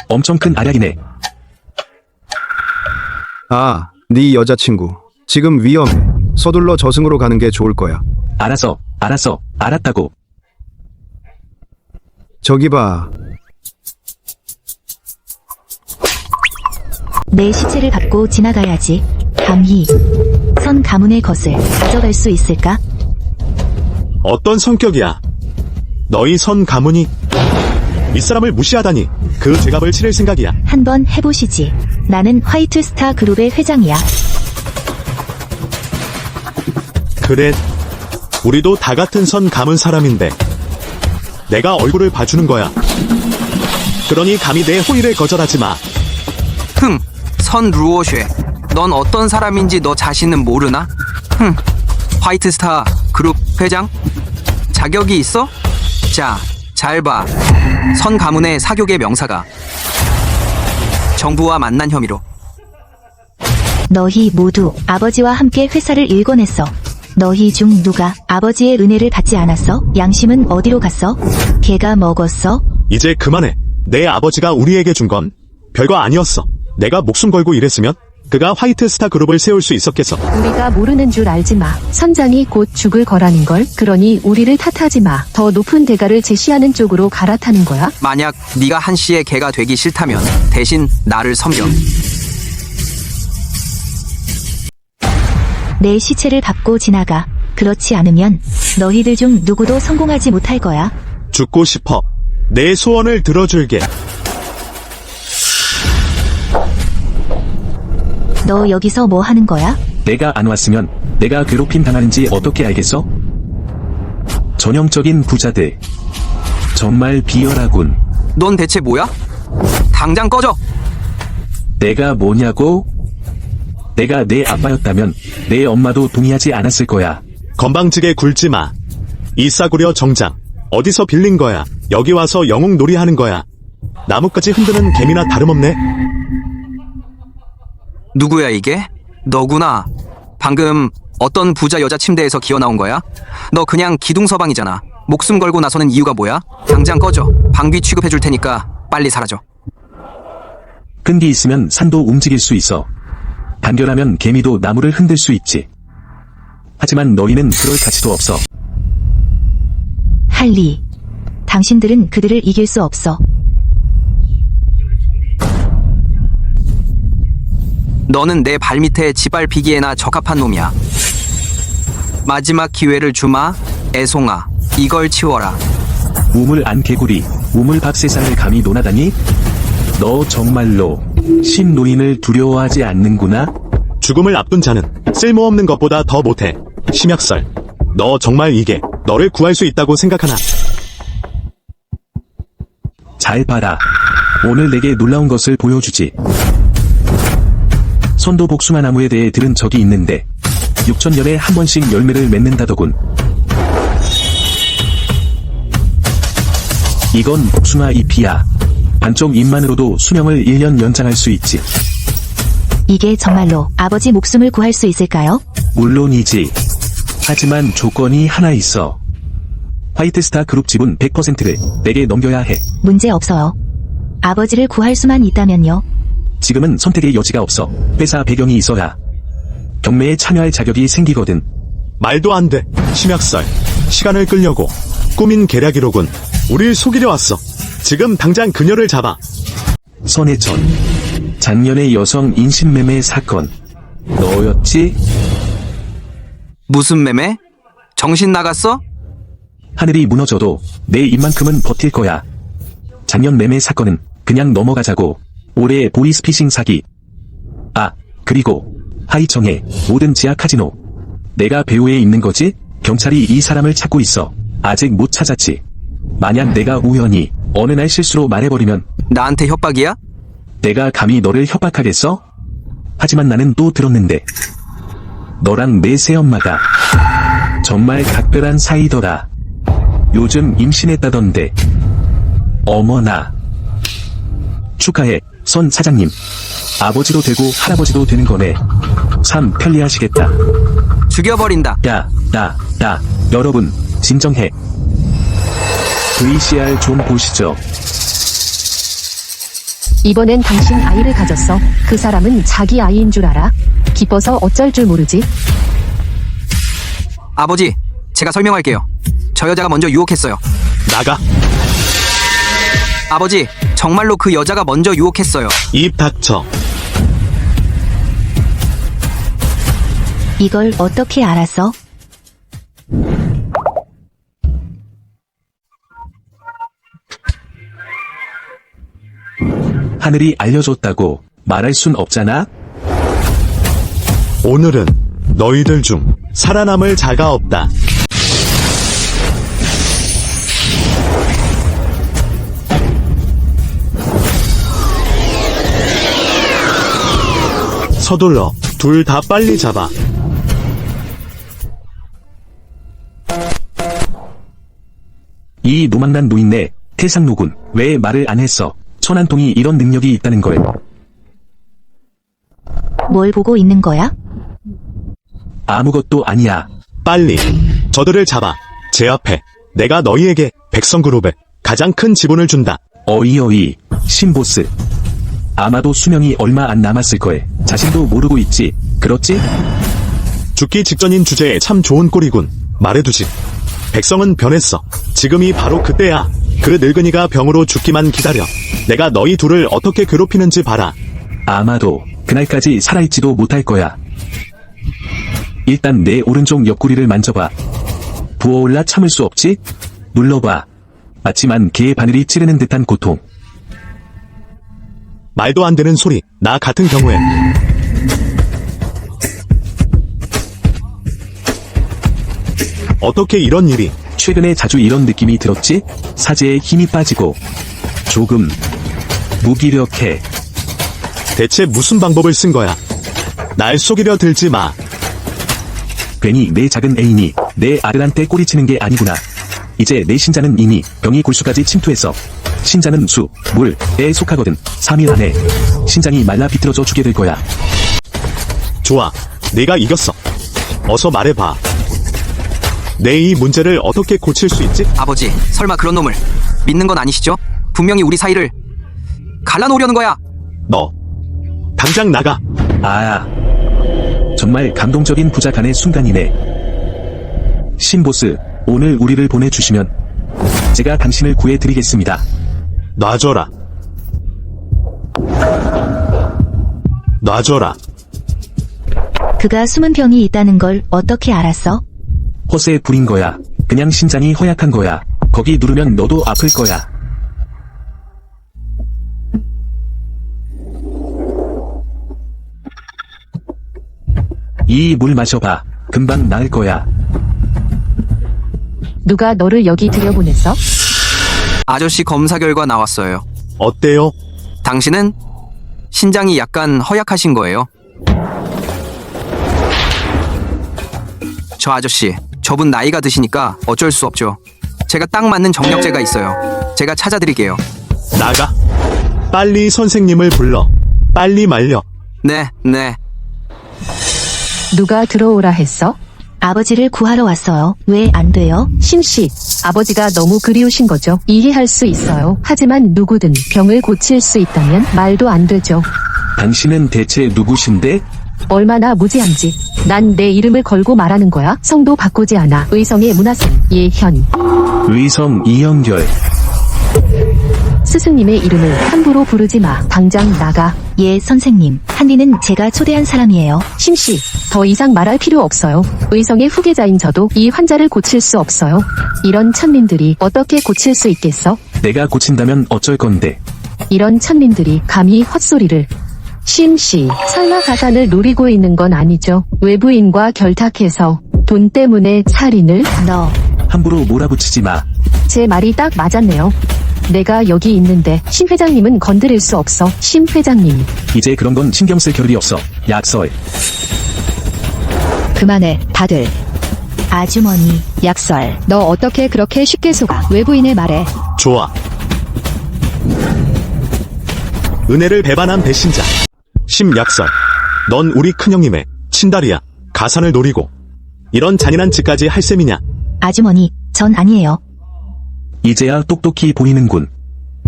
엄청 큰 알약이네. 아, 네 여자친구. 지금 위험해. 서둘러 저승으로 가는 게 좋을 거야. 알았어, 알았다고. 저기 봐. 내 시체를 밟고 지나가야지. 감히 선 가문의 것을 가져갈 수 있을까? 어떤 성격이야? 너희 선 가문이 윗사람을 무시하다니 그 죄값을 치를 생각이야. 한번 해보시지. 나는 화이트 스타 그룹의 회장이야. 그래, 우리도 다 같은 선 가문 사람인데 내가 얼굴을 봐주는 거야. 그러니 감히 내 호의를 거절하지 마. 선 루오쉐. 넌 어떤 사람인지 너 자신은 모르나? 화이트스타 그룹 회장? 자격이 있어? 자, 잘 봐. 선 가문의 사교계 명사가 정부와 만난 혐의로. 너희 모두 아버지와 함께 회사를 일궈냈어. 너희 중 누가 아버지의 은혜를 받지 않았어? 양심은 어디로 갔어? 걔가 먹었어? 이제 그만해. 내 아버지가 우리에게 준 건 별거 아니었어. 내가 목숨 걸고 일했으면 그가 화이트 스타 그룹을 세울 수 있었겠어. 우리가 모르는 줄 알지 마. 선장이 곧 죽을 거라는 걸. 그러니 우리를 탓하지 마. 더 높은 대가를 제시하는 쪽으로 갈아타는 거야. 만약 네가 한 씨의 개가 되기 싫다면 대신 나를 섬겨. 내 시체를 밟고 지나가. 그렇지 않으면 너희들 중 누구도 성공하지 못할 거야. 죽고 싶어. 내 소원을 들어줄게. 너 여기서 뭐 하는 거야? 내가 안 왔으면 내가 괴롭힘 당하는지 어떻게 알겠어? 전형적인 부자들. 정말 비열하군. 넌 대체 뭐야? 당장 꺼져. 내가 뭐냐고? 내가 내 아빠였다면 내 엄마도 동의하지 않았을 거야. 건방지게 굴지 마. 이 싸구려 정장. 어디서 빌린 거야? 여기 와서 영웅놀이 하는 거야. 나뭇가지 흔드는 개미나 다름없네. 누구야 이게? 너구나. 방금 어떤 부자 여자 침대에서 기어 나온 거야? 너 그냥 기둥서방이잖아. 목숨 걸고 나서는 이유가 뭐야? 당장 꺼져. 방귀 취급해 줄 테니까 빨리 사라져. 끈기 있으면 산도 움직일 수 있어. 단결하면 개미도 나무를 흔들 수 있지. 하지만 너희는 그럴 가치도 없어. 할리. 당신들은 그들을 이길 수 없어. 너는 내 발밑에 짓밟히기에나 적합한 놈이야. 마지막 기회를 주마, 애송아. 이걸 치워라. 우물 안 개구리, 우물 박 세상을 감히 논하다니? 너 정말로 신노인을 두려워하지 않는구나? 죽음을 앞둔 자는 쓸모없는 것보다 더 못해. 심약설, 너 정말 이게 너를 구할 수 있다고 생각하나? 잘 봐라. 오늘 내게 놀라운 것을 보여주지. 선도 복숭아 나무에 대해 들은 적이 있는데 6,000년에 한 번씩 열매를 맺는다더군. 이건 복숭아 잎이야. 반쪽 잎만으로도 수명을 1년 연장할 수 있지. 이게 정말로 아버지 목숨을 구할 수 있을까요? 물론이지. 하지만 조건이 하나 있어. 화이트스타 그룹 지분 100%를 내게 넘겨야 해. 문제 없어요. 아버지를 구할 수만 있다면요. 지금은 선택의 여지가 없어. 회사 배경이 있어야 경매에 참여할 자격이 생기거든. 말도 안 돼. 심약설, 시간을 끌려고 꾸민 계략이로군. 우릴 속이려 왔어. 지금 당장 그녀를 잡아. 선해전. 작년의 여성 인신매매 사건. 너였지? 무슨 매매? 정신 나갔어? 하늘이 무너져도 내 입만큼은 버틸 거야. 작년 매매 사건은 그냥 넘어가자고. 올해 보이스피싱 사기. 아, 그리고 하이청의 모든 지하 카지노. 내가 배후에 있는 거지? 경찰이 이 사람을 찾고 있어. 아직 못 찾았지. 만약 내가 우연히 어느 날 실수로 말해버리면 나한테 협박이야? 내가 감히 너를 협박하겠어? 하지만 나는 또 들었는데 너랑 내 새엄마가 정말 각별한 사이더라. 요즘 임신했다던데. 어머나. 축하해, 선 사장님. 아버지도 되고 할아버지도 되는 거네. 참 편리하시겠다. 죽여버린다. 여러분, 진정해. VCR 좀 보시죠. 이번엔 당신 아이를 가졌어. 그 사람은 자기 아이인 줄 알아? 기뻐서 어쩔 줄 모르지. 아버지, 제가 설명할게요. 저 여자가 먼저 유혹했어요. 나가. 아버지, 정말로 그 여자가 먼저 유혹했어요. 입 닥쳐. 이걸 어떻게 알았어? 하늘이 알려줬다고 말할 순 없잖아? 오늘은 너희들 중 살아남을 자가 없다. 서둘러. 둘 다 빨리 잡아. 이 노망난 노인네, 태상노군. 왜 말을 안 했어? 천안통이 이런 능력이 있다는 걸. 뭘 보고 있는 거야? 아무것도 아니야. 빨리. 저들을 잡아. 제 앞에. 내가 너희에게 백성그룹에 가장 큰 지분을 준다. 어이, 신보스. 아마도 수명이 얼마 안 남았을 거에 자신도 모르고 있지. 그렇지? 죽기 직전인 주제에 참 좋은 꼴이군. 말해두지. 백성은 변했어. 지금이 바로 그때야. 그 늙은이가 병으로 죽기만 기다려. 내가 너희 둘을 어떻게 괴롭히는지 봐라. 아마도 그날까지 살아있지도 못할 거야. 일단 내 오른쪽 옆구리를 만져봐. 부어올라 참을 수 없지? 눌러봐. 마치만 개의 바늘이 찌르는 듯한 고통. 말도 안 되는 소리. 나 같은 경우에 어떻게 이런 일이? 최근에 자주 이런 느낌이 들었지? 사제에 힘이 빠지고 조금 무기력해. 대체 무슨 방법을 쓴 거야? 날 속이려 들지 마. 괜히 내 작은 애인이 내 아들한테 꼬리치는 게 아니구나. 이제 내 신자는 이미 병이 골수까지 침투했어. 신자는 수, 물에 속하거든. 3일 안에 신장이 말라 비틀어져 죽게 될 거야. 좋아. 네가 이겼어. 어서 말해봐. 내 이 문제를 어떻게 고칠 수 있지? 아버지, 설마 그런 놈을 믿는 건 아니시죠? 분명히 우리 사이를 갈라놓으려는 거야. 너 당장 나가. 아, 정말 감동적인 부자 간의 순간이네. 신보스, 오늘 우리를 보내주시면 제가 당신을 구해드리겠습니다. 놔줘라. 놔줘라. 그가 숨은 병이 있다는 걸 어떻게 알았어? 허세 부린 거야. 그냥 신장이 허약한 거야. 거기 누르면 너도 아플 거야. 이 물 마셔봐. 금방 나을 거야. 누가 너를 여기 들여보냈어? 아저씨 검사 결과 나왔어요. 어때요? 당신은 신장이 약간 허약하신 거예요. 저 아저씨, 저분 나이가 드시니까 어쩔 수 없죠. 제가 딱 맞는 정력제가 있어요. 제가 찾아드릴게요. 나가. 빨리 선생님을 불러. 빨리 말려. 네. 누가 들어오라 했어? 아버지를 구하러 왔어요. 왜 안 돼요? 심씨, 아버지가 너무 그리우신 거죠. 이해할 수 있어요. 하지만 누구든 병을 고칠 수 있다면 말도 안 되죠. 당신은 대체 누구신데? 얼마나 무지한지. 난 내 이름을 걸고 말하는 거야. 성도 바꾸지 않아. 의성의 문화생 예현. 의성 이영결. 스승님의 이름을 함부로 부르지 마. 당장 나가. 예, 선생님. 한디는 제가 초대한 사람이에요. 심씨, 더 이상 말할 필요 없어요. 의성의 후계자인 저도 이 환자를 고칠 수 없어요. 이런 천민들이 어떻게 고칠 수 있겠어? 내가 고친다면 어쩔 건데. 이런 천민들이 감히 헛소리를. 심씨, 설마 가산을 노리고 있는 건 아니죠? 외부인과 결탁해서 돈 때문에 살인을? 너. 함부로 몰아붙이지 마. 제 말이 딱 맞았네요. 내가 여기 있는데 심 회장님은 건드릴 수 없어. 심 회장님. 이제 그런 건 신경 쓸 겨를이 없어. 약설. 그만해, 다들. 아주머니, 약설. 너 어떻게 그렇게 쉽게 속아? 외부인의 말에. 좋아. 은혜를 배반한 배신자. 심약설. 넌 우리 큰형님의 친딸이야. 가산을 노리고 이런 잔인한 짓까지 할 셈이냐? 아주머니, 전 아니에요. 이제야 똑똑히 보이는군.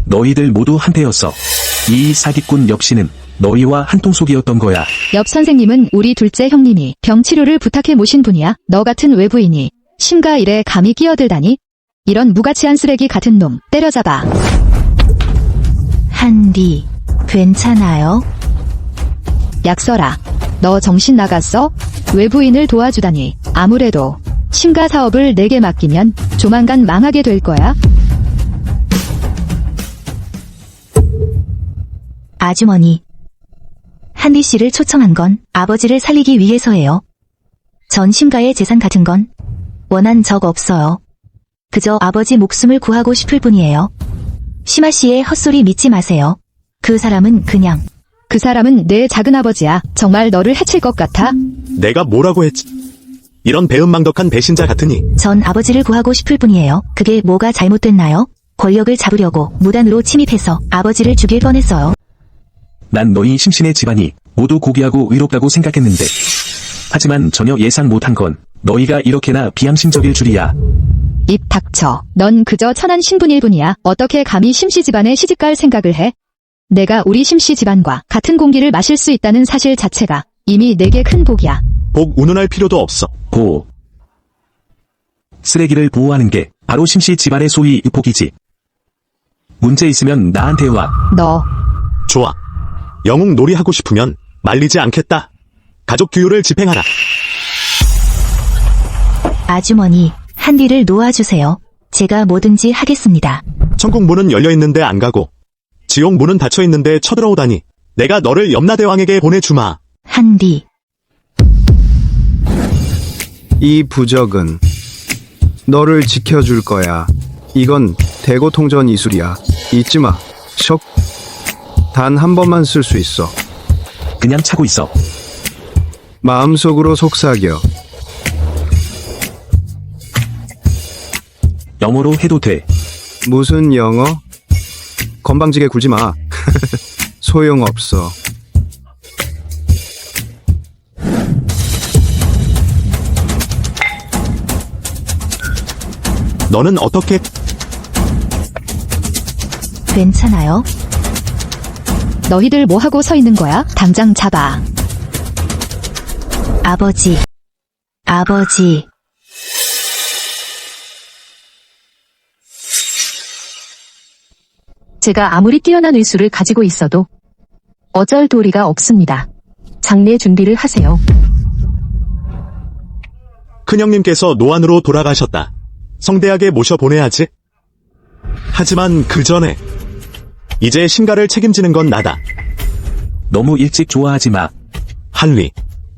너희들 모두 한패였어. 이 사기꾼 엽씨는 너희와 한통속이었던 거야. 옆 선생님은 우리 둘째 형님이 병 치료를 부탁해 모신 분이야. 너 같은 외부인이 심가 일에 감히 끼어들다니? 이런 무가치한 쓰레기 같은 놈 때려잡아. 한디, 괜찮아요? 약설아, 너 정신 나갔어? 외부인을 도와주다니. 아무래도 심가 사업을 내게 맡기면 조만간 망하게 될 거야. 아주머니, 한디 씨를 초청한 건 아버지를 살리기 위해서예요. 전 심가의 재산 같은 건 원한 적 없어요. 그저 아버지 목숨을 구하고 싶을 뿐이에요. 심아 씨의 헛소리 믿지 마세요. 그 사람은 내 작은아버지야. 정말 너를 해칠 것 같아? 내가 뭐라고 했지? 이런 배은망덕한 배신자 같으니. 전 아버지를 구하고 싶을 뿐이에요. 그게 뭐가 잘못됐나요? 권력을 잡으려고 무단으로 침입해서 아버지를 죽일 뻔했어요. 난 너희 심신의 집안이 모두 고귀하고 의롭다고 생각했는데. 하지만 전혀 예상 못한 건 너희가 이렇게나 비양심적일 줄이야. 입 닥쳐. 넌 그저 천한 신분일 뿐이야. 어떻게 감히 심씨 집안에 시집갈 생각을 해? 내가 우리 심씨 집안과 같은 공기를 마실 수 있다는 사실 자체가 이미 내게 큰 복이야. 복 운운할 필요도 없어. 보호. 쓰레기를 보호하는 게 바로 심씨 집안의 소위 복이지. 문제 있으면 나한테 와. 너. 좋아. 영웅 놀이하고 싶으면 말리지 않겠다. 가족 규율을 집행하라. 아주머니, 한디를 놓아주세요. 제가 뭐든지 하겠습니다. 천국 문은 열려있는데 안 가고 지옥 문은 닫혀있는데 쳐들어오다니. 내가 너를 염라대왕에게 보내주마. 한디. 이 부적은 너를 지켜줄 거야. 이건 대고통전 이술이야. 잊지 마. 석. 단 한 번만 쓸 수 있어. 그냥 차고 있어. 마음속으로 속삭여. 영어로 해도 돼. 무슨 영어? 건방지게 굴지 마. 소용없어. 너는 어떻게? 괜찮아요? 너희들 뭐하고 서 있는 거야? 당장 잡아. 아버지. 제가 아무리 뛰어난 의술을 가지고 있어도 어쩔 도리가 없습니다. 장례 준비를 하세요. 큰형님께서 노안으로 돌아가셨다. 성대하게 모셔보내야지. 하지만 그 전에 이제 심가를 책임지는 건 나다. 너무 일찍 좋아하지 마. 한리,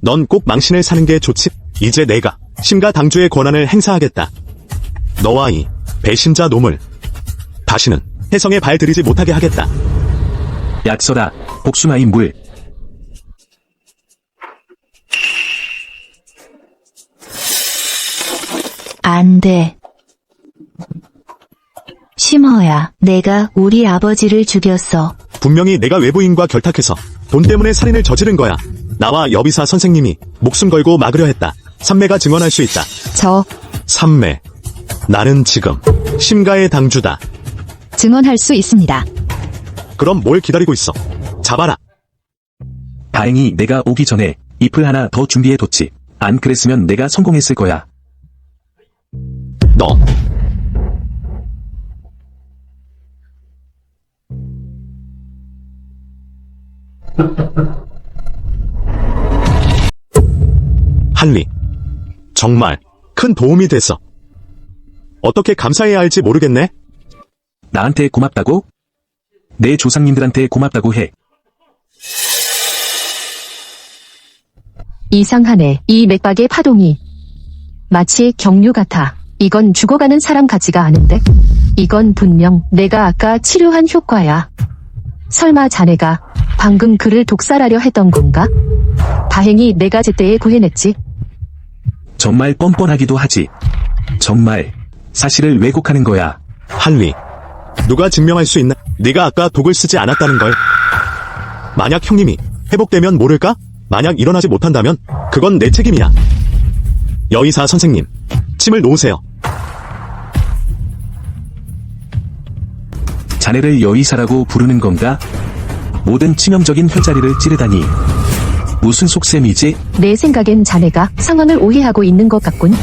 넌 꼭 망신을 사는 게 좋지. 이제 내가 심가 당주의 권한을 행사하겠다. 너와 이 배신자 놈을 다시는 해성에 발 들이지 못하게 하겠다. 약서라, 복숭아의 물. 안 돼. 심허야, 내가 우리 아버지를 죽였어. 분명히 내가 외부인과 결탁해서 돈 때문에 살인을 저지른 거야. 나와 여비사 선생님이 목숨 걸고 막으려 했다. 삼매가 증언할 수 있다. 삼매, 나는 지금 심가의 당주다. 증언할 수 있습니다. 그럼 뭘 기다리고 있어? 잡아라. 다행히 내가 오기 전에 잎을 하나 더 준비해뒀지. 안 그랬으면 내가 성공했을 거야. 너 한리, 정말 큰 도움이 됐어. 어떻게 감사해야 할지 모르겠네. 나한테 고맙다고? 내 조상님들한테 고맙다고 해. 이상하네. 이 맥박의 파동이 마치 경류 같아. 이건 죽어가는 사람 같지가 않은데? 이건 분명 내가 아까 치료한 효과야. 설마 자네가 방금 그를 독살하려 했던 건가? 다행히 내가 제때에 구해냈지. 정말 뻔뻔하기도 하지. 정말 사실을 왜곡하는 거야. 한리, 누가 증명할 수 있나? 네가 아까 독을 쓰지 않았다는 걸. 만약 형님이 회복되면 모를까? 만약 일어나지 못한다면 그건 내 책임이야. 여의사 선생님, 침을 놓으세요. 자네를 여의사라고 부르는 건가? 모든 치명적인 혈자리를 찌르다니. 무슨 속셈이지? 내 생각엔 자네가 상황을 오해하고 있는 것 같군.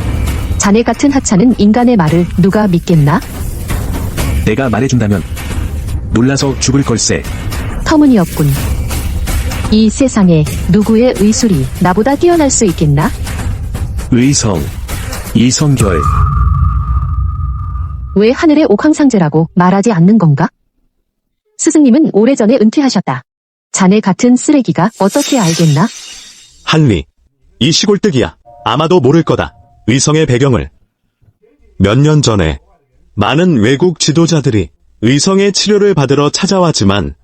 자네 같은 하찮은 인간의 말을 누가 믿겠나? 내가 말해준다면 놀라서 죽을 걸세. 터무니없군. 이 세상에 누구의 의술이 나보다 뛰어날 수 있겠나? 의성, 이성결. 왜 하늘의 옥황상제라고 말하지 않는 건가? 스승님은 오래전에 은퇴하셨다. 자네 같은 쓰레기가 어떻게 알겠나? 한리, 이 시골뜨기야. 아마도 모를 거다. 의성의 배경을. 몇 년 전에 많은 외국 지도자들이 의성의 치료를 받으러 찾아왔지만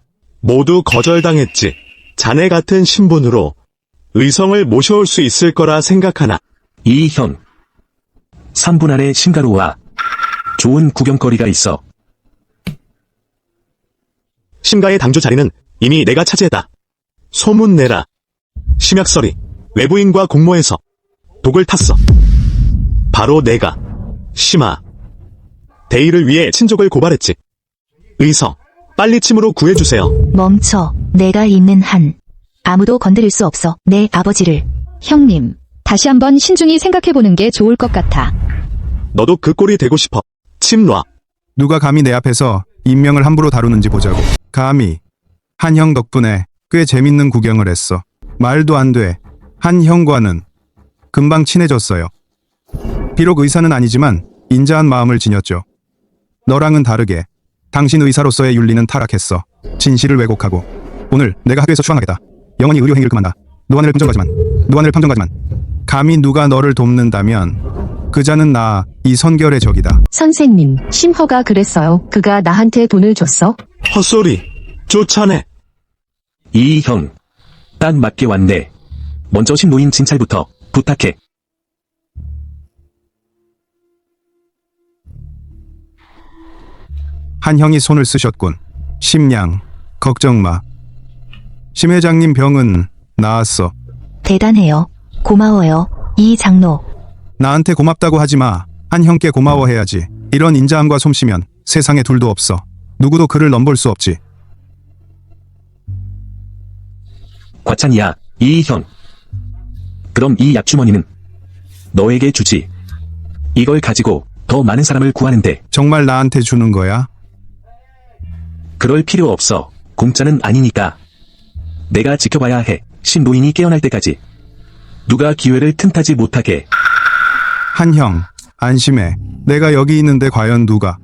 모두 거절당했지. 자네 같은 신분으로 의성을 모셔올 수 있을 거라 생각하나? 이형. 3분 안에 심가로 와. 좋은 구경거리가 있어. 심가의 당주 자리는 이미 내가 차지했다. 소문 내라. 심약설이 외부인과 공모해서 독을 탔어. 바로 내가 심하 대의를 위해 친족을 고발했지. 의성, 빨리 침으로 구해주세요. 멈춰. 내가 있는 한 아무도 건드릴 수 없어. 내 아버지를. 형님, 다시 한번 신중히 생각해보는 게 좋을 것 같아. 너도 그 꼴이 되고 싶어. 침 놔. 누가 감히 내 앞에서 인명을 함부로 다루는지 보자고. 감히. 한 형 덕분에 꽤 재밌는 구경을 했어. 말도 안 돼. 한 형과는 금방 친해졌어요. 비록 의사는 아니지만 인자한 마음을 지녔죠. 너랑은 다르게 당신 의사로서의 윤리는 타락했어. 진실을 왜곡하고. 오늘 내가 학교에서 추앙하겠다. 영원히 의료 행위를 금한다. 노안을 평정가지만 감히 누가 너를 돕는다면 그자는 나 이성결의 적이다. 선생님, 심허가 그랬어요. 그가 나한테 돈을 줬어? 헛소리. 쫓아내. 이형. 딱 맞게 왔네. 먼저 신노인 진찰부터 부탁해. 한 형이 손을 쓰셨군. 심양, 걱정 마. 심 회장님 병은 나았어. 대단해요. 고마워요. 이 장로. 나한테 고맙다고 하지 마. 한 형께 고마워해야지. 이런 인자함과 솜씨면 세상에 둘도 없어. 누구도 그를 넘볼 수 없지. 과찬이야, 이형. 그럼 이 약주머니는 너에게 주지. 이걸 가지고 더 많은 사람을 구하는데. 정말 나한테 주는 거야? 그럴 필요 없어. 공짜는 아니니까. 내가 지켜봐야 해. 신노인이 깨어날 때까지. 누가 기회를 틈타지 못하게. 한형, 안심해. 내가 여기 있는데 과연 누가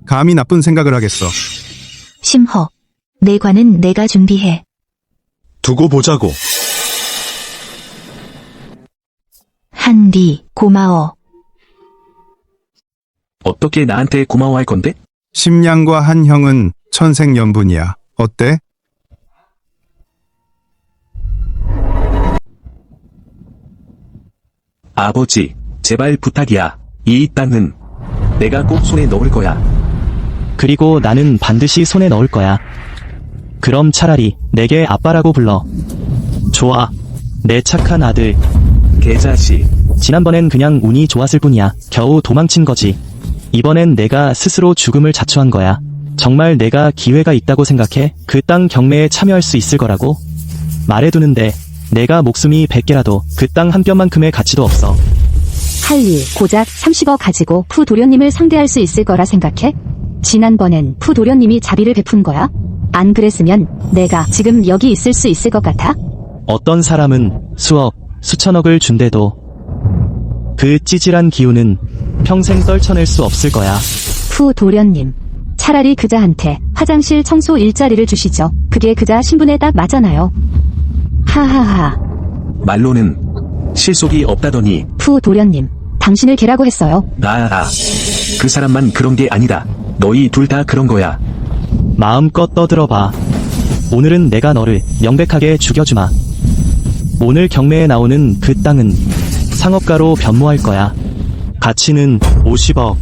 감히 나쁜 생각을 하겠어. 심허. 내 관은 내가 준비해. 두고 보자고. 한디, 고마워. 어떻게 나한테 고마워할 건데? 심양과 한형은 천생연분이야. 어때? 아버지, 제발 부탁이야. 이 땅은 내가 꼭 손에 넣을 거야. 그리고 나는 반드시 손에 넣을 거야. 그럼 차라리 내게 아빠라고 불러. 좋아. 내 착한 아들. 개자식. 지난번엔 그냥 운이 좋았을 뿐이야. 겨우 도망친 거지. 이번엔 내가 스스로 죽음을 자초한 거야. 정말 내가 기회가 있다고 생각해? 그 땅 경매에 참여할 수 있을 거라고? 말해두는데 내가 목숨이 100개라도 그 땅 한 뼘만큼의 가치도 없어. 할 일 고작 30억 가지고 푸 도련님을 상대할 수 있을 거라 생각해? 지난번엔 푸 도련님이 자비를 베푼 거야? 안 그랬으면 내가 지금 여기 있을 수 있을 것 같아? 어떤 사람은 수억, 수천억을 준대도 그 찌질한 기운은 평생 떨쳐낼 수 없을 거야. 푸 도련님. 차라리 그자한테 화장실 청소 일자리를 주시죠. 그게 그자 신분에 딱 맞잖아요. 하하하. 말로는 실속이 없다더니. 푸 도련님. 당신을 개라고 했어요. 그 사람만 그런 게 아니다. 너희 둘 다 그런 거야. 마음껏 떠들어봐. 오늘은 내가 너를 명백하게 죽여주마. 오늘 경매에 나오는 그 땅은 상업가로 변모할 거야. 가치는 50억.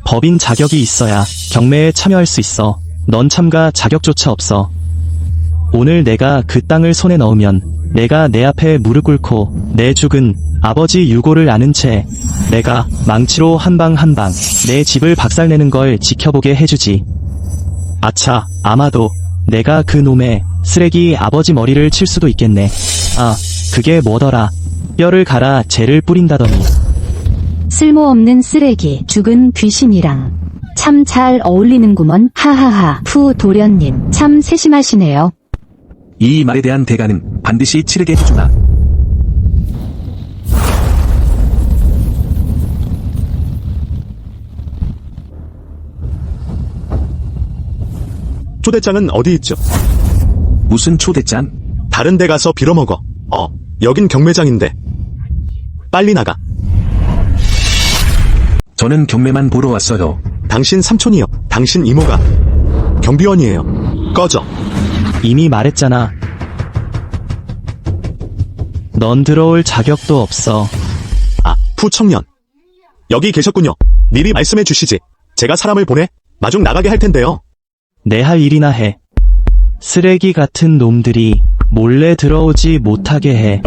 법인 자격이 있어야 경매에 참여할 수 있어. 넌 참가 자격조차 없어. 오늘 내가 그 땅을 손에 넣으면 내가 내 앞에 무릎 꿇고 내 죽은 아버지 유고를 아는 채 내가 망치로 한 방 한 방 내 집을 박살내는 걸 지켜보게 해주지. 아차, 아마도 내가 그 놈의 쓰레기 아버지 머리를 칠 수도 있겠네. 아, 그게 뭐더라. 뼈를 갈아 재를 뿌린다더니. 쓸모없는 쓰레기, 죽은 귀신이랑 참 잘 어울리는구먼. 하하하. 푸 도련님 참 세심하시네요. 이 말에 대한 대가는 반드시 치르게 해주마. 초대장은 어디 있죠? 무슨 초대장? 다른 데 가서 빌어먹어. 여긴 경매장인데. 빨리 나가. 저는 경매만 보러 왔어요. 당신 삼촌이요. 당신 이모가 경비원이에요. 꺼져. 이미 말했잖아. 넌 들어올 자격도 없어. 푸청년. 여기 계셨군요. 미리 말씀해 주시지. 제가 사람을 보내 마중 나가게 할 텐데요. 내 할 일이나 해. 쓰레기 같은 놈들이 몰래 들어오지 못하게 해.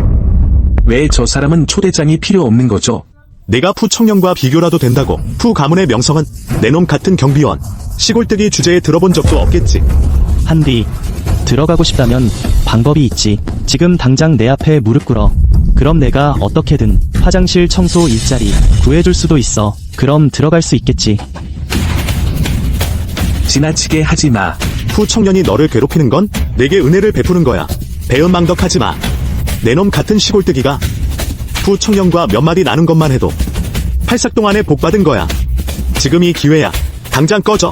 왜 저 사람은 초대장이 필요 없는 거죠? 내가 푸청년과 비교라도 된다고. 푸 가문의 명성은 내 놈 같은 경비원. 시골뜨기 주제에 들어본 적도 없겠지. 한디, 들어가고 싶다면 방법이 있지. 지금 당장 내 앞에 무릎 꿇어. 그럼 내가 어떻게든 화장실 청소 일자리 구해줄 수도 있어. 그럼 들어갈 수 있겠지. 지나치게 하지 마. 푸청년이 너를 괴롭히는 건 내게 은혜를 베푸는 거야. 배은망덕하지 마. 내 놈 같은 시골뜨기가 푸청년과 몇 마디 나눈 것만 해도 팔삭동 안에 복받은 거야. 지금이 기회야. 당장 꺼져.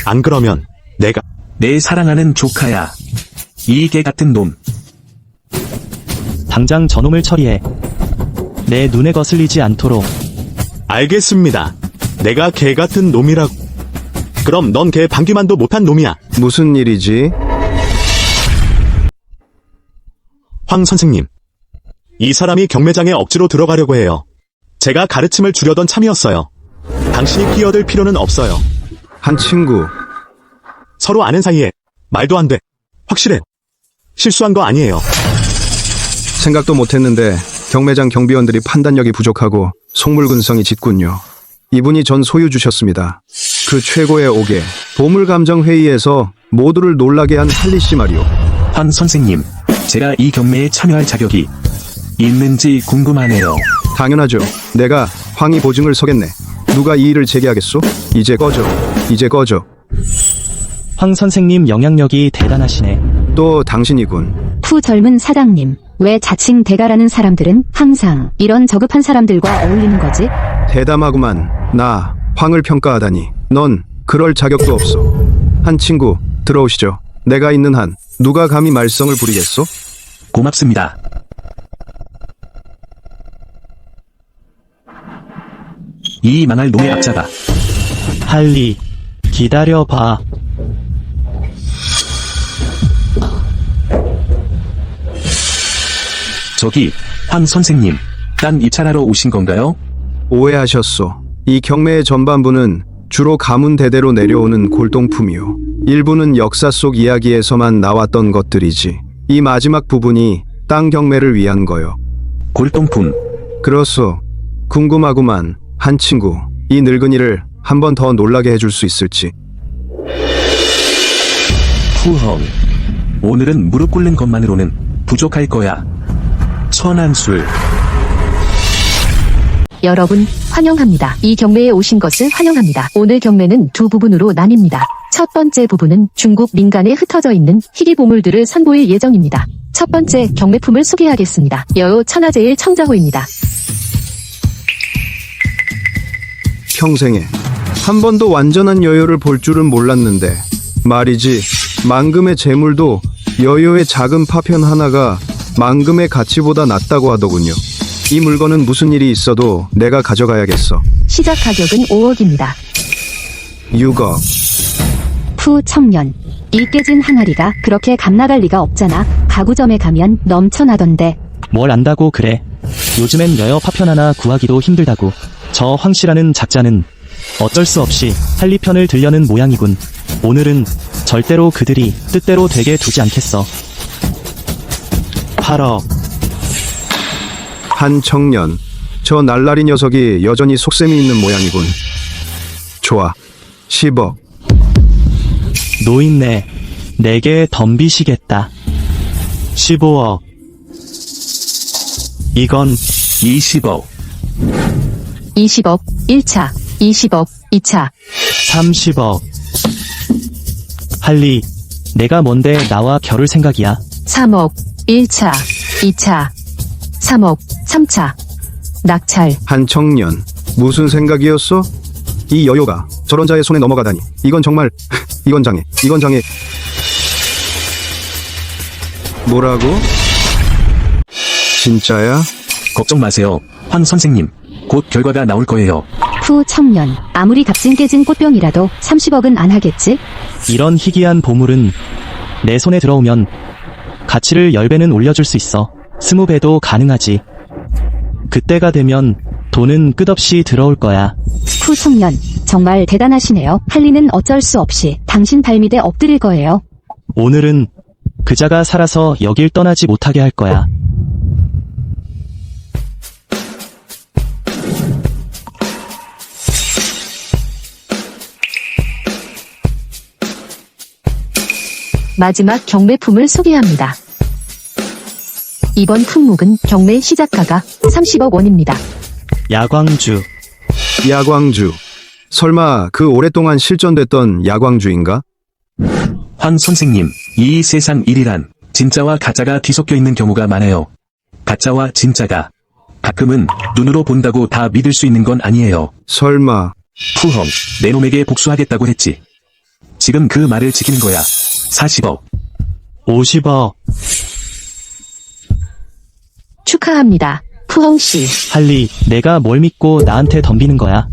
안 그러면 내가 내 사랑하는 조카야. 이 개 같은 놈. 당장 저놈을 처리해. 내 눈에 거슬리지 않도록. 알겠습니다. 내가 개 같은 놈이라고. 그럼 넌 개 방귀만도 못한 놈이야. 무슨 일이지? 황 선생님. 이 사람이 경매장에 억지로 들어가려고 해요. 제가 가르침을 주려던 참이었어요. 당신이 끼어들 필요는 없어요. 한 친구. 서로 아는 사이에 말도 안 돼. 확실해. 실수한 거 아니에요. 생각도 못했는데 경매장 경비원들이 판단력이 부족하고 속물근성이 짙군요. 이분이 전 소유주셨습니다. 그 최고의 옥에 보물감정회의에서 모두를 놀라게 한 할리씨 말이오. 황 선생님, 제가 이 경매에 참여할 자격이 있는지 궁금하네요. 당연하죠. 내가 황희 보증을 서겠네. 누가 이 일을 제기하겠소? 이제 꺼져. 이제 꺼져. 황 선생님 영향력이 대단하시네. 또 당신이군. 푸 젊은 사장님, 왜 자칭 대가라는 사람들은 항상 이런 저급한 사람들과 어울리는 거지? 대담하구만. 나 황을 평가하다니. 넌 그럴 자격도 없어. 한 친구 들어오시죠. 내가 있는 한 누가 감히 말썽을 부리겠소? 고맙습니다. 이 망할 놈의 앞잡아. 할리, 기다려봐. 저기 황 선생님, 딴 입찰하러 오신 건가요? 오해하셨소. 이 경매의 전반부는 주로 가문 대대로 내려오는 골동품이요. 일부는 역사 속 이야기에서만 나왔던 것들이지. 이 마지막 부분이 땅 경매를 위한 거요. 골동품. 그렇소. 궁금하구만. 한 친구, 이 늙은이를 한 번 더 놀라게 해줄 수 있을지. 후헝. 오늘은 무릎 꿇는 것만으로는 부족할 거야. 천안술. 여러분, 환영합니다. 이 경매에 오신 것을 환영합니다. 오늘 경매는 두 부분으로 나뉩니다. 첫 번째 부분은 중국 민간에 흩어져 있는 희귀 보물들을 선보일 예정입니다. 첫 번째 경매품을 소개하겠습니다. 여요 천하제일 청자호입니다. 평생에 한 번도 완전한 여요를 볼 줄은 몰랐는데 말이지, 만금의 재물도 여요의 작은 파편 하나가 만금의 가치보다 낫다고 하더군요. 이 물건은 무슨 일이 있어도 내가 가져가야겠어. 시작 가격은 5억입니다. 6억. 푸 청년, 이 깨진 항아리가 그렇게 값나갈 리가 없잖아. 가구점에 가면 넘쳐나던데. 뭘 안다고 그래. 요즘엔 여여 파편 하나 구하기도 힘들다고. 저 황씨라는 작자는 어쩔 수 없이 할리 편을 들려는 모양이군. 오늘은 절대로 그들이 뜻대로 되게 두지 않겠어. 8억. 한 청년. 저 날라리 녀석이 여전히 속셈이 있는 모양이군. 좋아. 10억. 노인네, 내게 덤비시겠다. 15억. 이건 20억. 20억 1차, 20억 2차. 30억. 할리, 내가 뭔데 나와 겨룰 생각이야. 3억 1차, 2차, 3억 3차. 낙찰. 한 청년. 무슨 생각이었어? 이 여요가 저런 자의 손에 넘어가다니. 이건 정말 이건 장애. 뭐라고? 진짜야? 걱정 마세요. 황 선생님. 곧 결과가 나올 거예요. 푸 청년, 아무리 값진 깨진 꽃병이라도 30억은 안 하겠지? 이런 희귀한 보물은 내 손에 들어오면 가치를 10배는 올려줄 수 있어. 20배도 가능하지. 그때가 되면 돈은 끝없이 들어올 거야. 푸 청년, 정말 대단하시네요. 할리는 어쩔 수 없이 당신 발밑에 엎드릴 거예요. 오늘은 그자가 살아서 여길 떠나지 못하게 할 거야. 마지막 경매품을 소개합니다. 이번 품목은 경매 시작가가 30억 원입니다. 야광주. 야광주. 설마 그 오랫동안 실존됐던 야광주인가? 황 선생님, 이 세상 일이란 진짜와 가짜가 뒤섞여 있는 경우가 많아요. 가짜와 진짜가 가끔은 눈으로 본다고 다 믿을 수 있는 건 아니에요. 설마. 푸헝, 내 놈에게 복수하겠다고 했지. 지금 그 말을 지키는 거야. 40억. 50억. 축하합니다. 푸헝씨. 할리, 내가 뭘 믿고 나한테 덤비는 거야?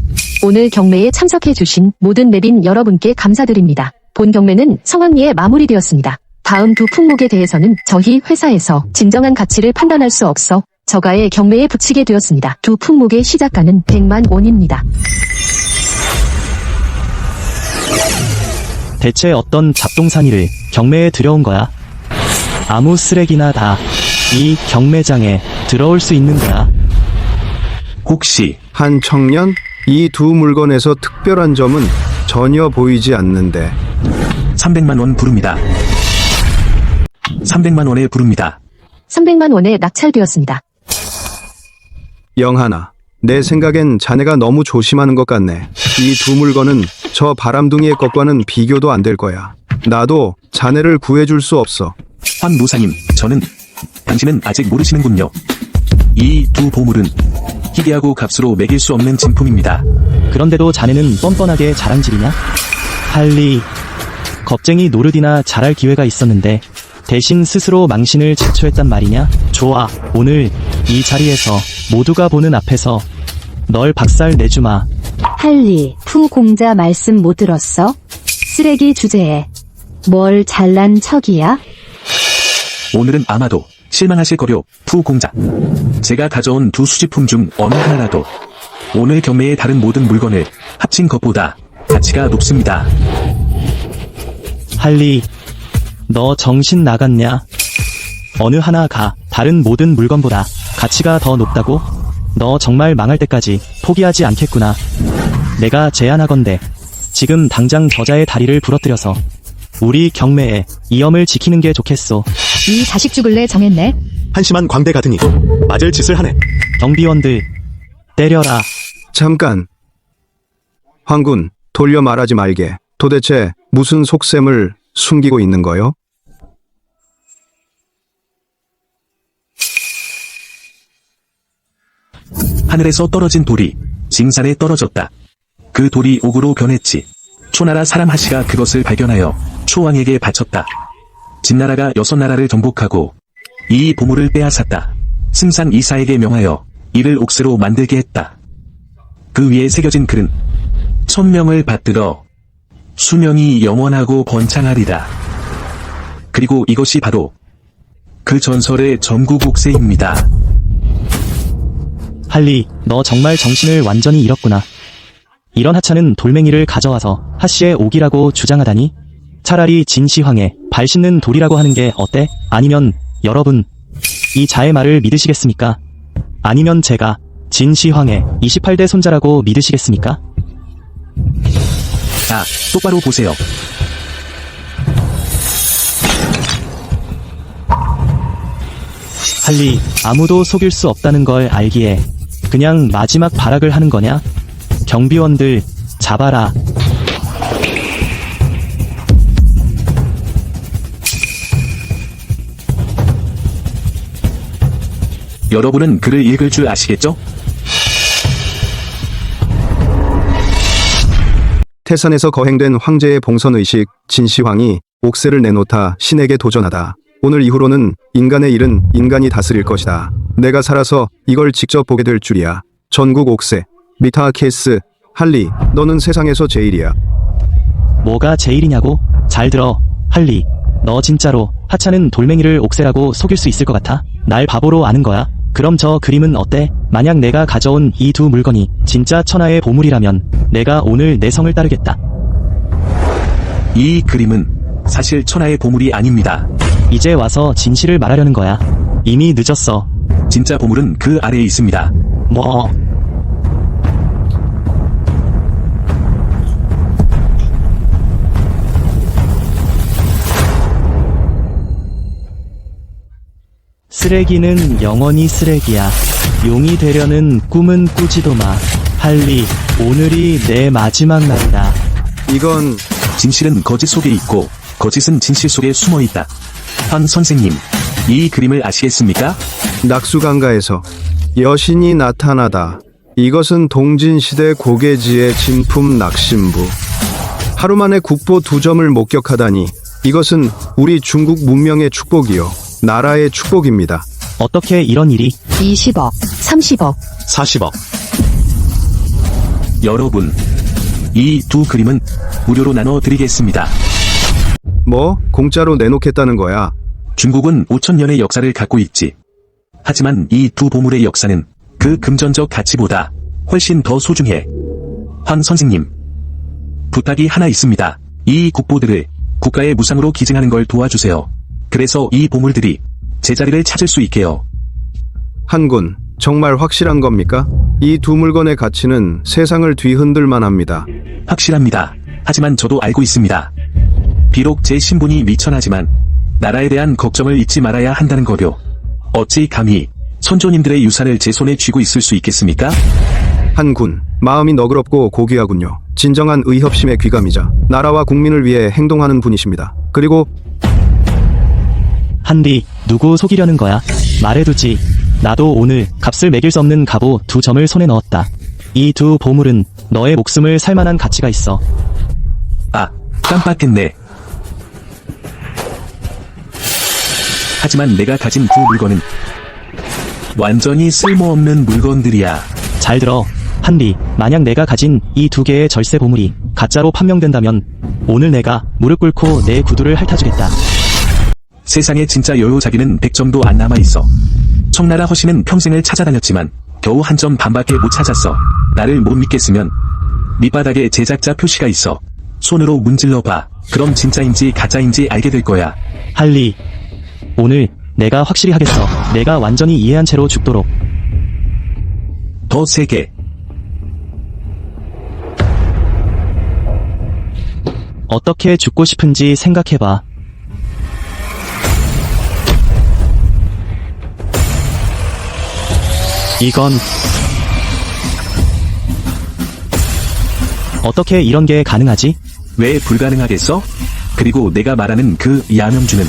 오늘 경매에 참석해주신 모든 내빈 여러분께 감사드립니다. 본 경매는 성황리에 마무리되었습니다. 다음 두 품목에 대해서는 저희 회사에서 진정한 가치를 판단할 수 없어 저가의 경매에 붙이게 되었습니다. 두 품목의 시작가는 100만 원입니다. 대체 어떤 잡동사니를 경매에 들여온 거야? 아무 쓰레기나 다 이 경매장에 들어올 수 있는 거야. 혹시 한 청년? 이 두 물건에서 특별한 점은 전혀 보이지 않는데. 300만 원 부릅니다. 300만 원에 부릅니다. 300만 원에 낙찰되었습니다. 영하나. 내 생각엔 자네가 너무 조심하는 것 같네. 이 두 물건은 저 바람둥이의 것과는 비교도 안 될 거야. 나도 자네를 구해줄 수 없어. 황 노사님, 당신은 아직 모르시는군요. 이 두 보물은 희귀하고 값으로 매길 수 없는 진품입니다. 그런데도 자네는 뻔뻔하게 자랑질이냐? 할리, 겁쟁이 노르디나 잘할 기회가 있었는데 대신 스스로 망신을 자초했단 말이냐? 좋아, 오늘 이 자리에서 모두가 보는 앞에서 널 박살 내주마. 할리, 푸공자 말씀 못 들었어? 쓰레기 주제에 뭘 잘난 척이야? 오늘은 아마도 실망하실 거려, 푸공자. 제가 가져온 두 수집품 중 어느 하나라도 오늘 경매의 다른 모든 물건을 합친 것보다 가치가 높습니다. 할리, 너 정신 나갔냐? 어느 하나가 다른 모든 물건보다 가치가 더 높다고? 너 정말 망할 때까지 포기하지 않겠구나. 내가 제안하건대 지금 당장 저자의 다리를 부러뜨려서 우리 경매에 이엄을 지키는 게 좋겠소. 이 자식 죽을래 정했네. 한심한 광대 같으니 맞을 짓을 하네. 경비원들, 때려라. 잠깐. 황군, 돌려 말하지 말게. 도대체 무슨 속셈을 숨기고 있는 거요? 하늘에서 떨어진 돌이 징산에 떨어졌다. 그 돌이 옥으로 변했지. 초나라 사람 하씨가 그것을 발견하여 초왕에게 바쳤다. 진나라가 6나라를 정복하고 이 보물을 빼앗았다. 승상 이사에게 명하여 이를 옥새로 만들게 했다. 그 위에 새겨진 글은 천명을 받들어 수명이 영원하고 번창하리라. 그리고 이것이 바로 그 전설의 전국 옥새입니다. 할리, 너 정말 정신을 완전히 잃었구나. 이런 하찮은 돌멩이를 가져와서 하씨의 옥이라고 주장하다니? 차라리 진시황의 발 씻는 돌이라고 하는 게 어때? 아니면 여러분, 이 자의 말을 믿으시겠습니까? 아니면 제가 진시황의 28대 손자라고 믿으시겠습니까? 자, 똑바로 보세요. 할리, 아무도 속일 수 없다는 걸 알기에 그냥 마지막 발악을 하는 거냐? 경비원들, 잡아라. 여러분은 글을 읽을 줄 아시겠죠? 태산에서 거행된 황제의 봉선의식, 진시황이 옥새를 내놓다 신에게 도전하다. 오늘 이후로는 인간의 일은 인간이 다스릴 것이다. 내가 살아서 이걸 직접 보게 될 줄이야. 전국 옥새, 미타케스, 할리, 너는 세상에서 제일이야. 뭐가 제일이냐고? 잘 들어, 할리. 너 진짜로 하찮은 돌멩이를 옥새라고 속일 수 있을 것 같아? 날 바보로 아는 거야? 그럼 저 그림은 어때? 만약 내가 가져온 이 두 물건이 진짜 천하의 보물이라면 내가 오늘 내 성을 따르겠다. 이 그림은 사실 천하의 보물이 아닙니다. 이제 와서 진실을 말하려는 거야. 이미 늦었어. 진짜 보물은 그 아래에 있습니다. 뭐? 쓰레기는 영원히 쓰레기야. 용이 되려는 꿈은 꾸지도 마. 할리, 오늘이 내 마지막 날이다. 이건 진실은 거짓 속에 있고 거짓은 진실 속에 숨어 있다. 황 선생님, 이 그림을 아시겠습니까? 낙수강가에서 여신이 나타나다. 이것은 동진시대 고개지의 진품 낙심부. 하루 만에 국보 2점을 목격하다니. 이것은 우리 중국 문명의 축복이요. 나라의 축복입니다. 어떻게 이런 일이? 20억, 30억. 40억. 여러분, 이 두 그림은 무료로 나눠드리겠습니다. 뭐? 공짜로 내놓겠다는 거야? 중국은 5,000년의 역사를 갖고 있지. 하지만 이 두 보물의 역사는 그 금전적 가치보다 훨씬 더 소중해. 황 선생님, 부탁이 하나 있습니다. 이 국보들을 국가의 무상으로 기증하는 걸 도와주세요. 그래서 이 보물들이 제자리를 찾을 수 있게요. 한군, 정말 확실한 겁니까? 이 두 물건의 가치는 세상을 뒤흔들 만합니다. 확실합니다. 하지만 저도 알고 있습니다. 비록 제 신분이 미천하지만 나라에 대한 걱정을 잊지 말아야 한다는 거요. 어찌 감히 선조님들의 유산을 제 손에 쥐고 있을 수 있겠습니까? 한 군, 마음이 너그럽고 고귀하군요. 진정한 의협심의 귀감이자 나라와 국민을 위해 행동하는 분이십니다. 그리고 한디, 누구 속이려는 거야? 말해두지. 나도 오늘 값을 매길 수 없는 갑오 2점을 손에 넣었다. 이 2 보물은 너의 목숨을 살만한 가치가 있어. 아, 깜빡했네. 하지만 내가 가진 두 물건은 완전히 쓸모없는 물건들이야. 잘 들어. 한디, 만약 내가 가진 이 2개의 절세 보물이 가짜로 판명된다면 오늘 내가 무릎 꿇고 내 구두를 핥아주겠다. 세상에 진짜 여효자기는 100점도 안 남아있어. 청나라 허신은 평생을 찾아다녔지만 겨우 한 점 반밖에 못 찾았어. 나를 못 믿겠으면 밑바닥에 제작자 표시가 있어. 손으로 문질러봐. 그럼 진짜인지 가짜인지 알게 될 거야. 할리, 오늘 내가 확실히 하겠어. 내가 완전히 이해한 채로 죽도록. 더 세게. 어떻게 죽고 싶은지 생각해봐. 이건 어떻게 이런 게 가능하지? 왜 불가능하겠어? 그리고 내가 말하는 그 야명주는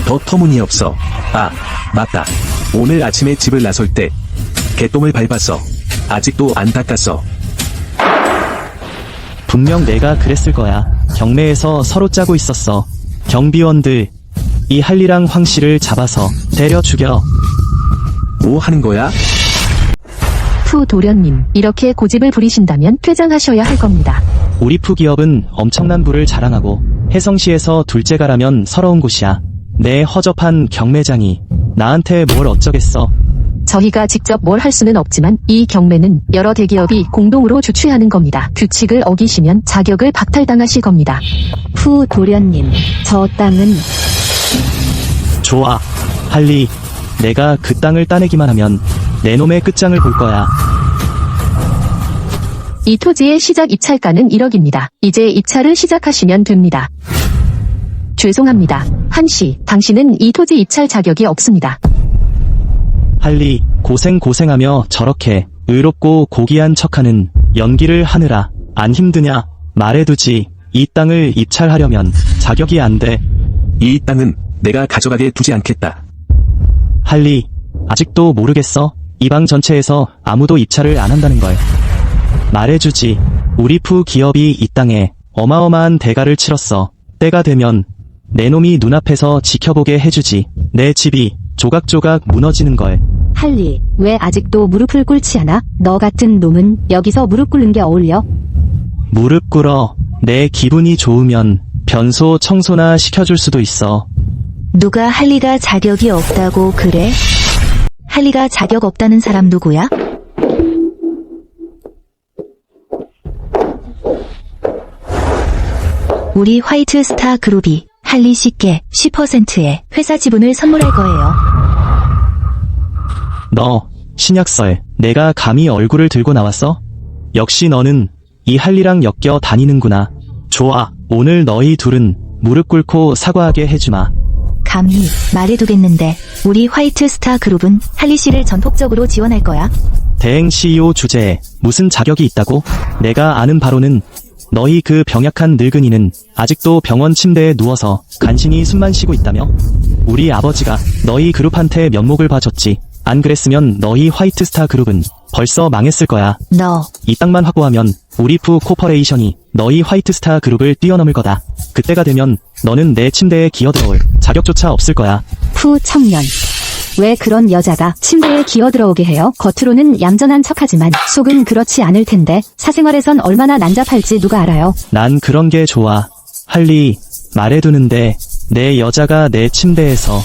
더 터무니없어. 아, 맞다. 오늘 아침에 집을 나설 때 개똥을 밟았어. 아직도 안 닦았어. 분명 내가 그랬을 거야. 경매에서 서로 짜고 있었어. 경비원들, 이 할리랑 황씨를 잡아서 때려 죽여. 뭐 하는 거야? 푸 도련님, 이렇게 고집을 부리신다면 퇴장하셔야 할 겁니다. 우리 푸 기업은 엄청난 부를 자랑하고 혜성시에서 둘째가라면 서러운 곳이야. 내 허접한 경매장이 나한테 뭘 어쩌겠어. 저희가 직접 뭘 할 수는 없지만 이 경매는 여러 대기업이 공동으로 주최하는 겁니다. 규칙을 어기시면 자격을 박탈당하실 겁니다. 푸 도련님, 저 땅은 좋아. 할리, 내가 그 땅을 따내기만 하면 내 놈의 끝장을 볼 거야. 이 토지의 시작 입찰가는 1억입니다. 이제 입찰을 시작하시면 됩니다. 죄송합니다. 한씨, 당신은 이 토지 입찰 자격이 없습니다. 할리, 고생하며 저렇게 의롭고 고귀한 척하는 연기를 하느라 안 힘드냐? 말해두지. 이 땅을 입찰하려면 자격이 안 돼. 이 땅은 내가 가져가게 두지 않겠다. 할리, 아직도 모르겠어? 이 방 전체에서 아무도 입찰을 안 한다는 걸. 말해주지. 우리 푸 기업이 이 땅에 어마어마한 대가를 치렀어. 때가 되면 내 놈이 눈앞에서 지켜보게 해주지. 내 집이 조각조각 무너지는 걸. 할리, 왜 아직도 무릎을 꿇지 않아? 너 같은 놈은 여기서 무릎 꿇는 게 어울려? 무릎 꿇어. 내 기분이 좋으면 변소 청소나 시켜줄 수도 있어. 누가 할리가 자격이 없다고 그래? 할리가 자격 없다는 사람 누구야? 우리 화이트 스타 그룹이 할리 씨께 10%의 회사 지분을 선물할 거예요. 너, 신약설, 내가 감히 얼굴을 들고 나왔어? 역시 너는 이 할리랑 엮여 다니는구나. 좋아, 오늘 너희 둘은 무릎 꿇고 사과하게 해주마. 감히 말해두겠는데 우리 화이트 스타 그룹은 할리 씨를 전폭적으로 지원할 거야. 대행 CEO 주제에 무슨 자격이 있다고? 내가 아는 바로는 너희 그 병약한 늙은이는 아직도 병원 침대에 누워서 간신히 숨만 쉬고 있다며? 우리 아버지가 너희 그룹한테 면목을 봐줬지. 안 그랬으면 너희 화이트스타 그룹은 벌써 망했을 거야. 너 이 땅만 확보하면 우리 푸 코퍼레이션이 너희 화이트스타 그룹을 뛰어넘을 거다. 그때가 되면 너는 내 침대에 기어들어올 자격조차 없을 거야. 푸 청년, 왜 그런 여자가 침대에 기어들어오게 해요? 겉으로는 얌전한 척하지만 속은 그렇지 않을 텐데 사생활에선 얼마나 난잡할지 누가 알아요? 난 그런 게 좋아. 할리, 말해두는데 내 여자가 내 침대에서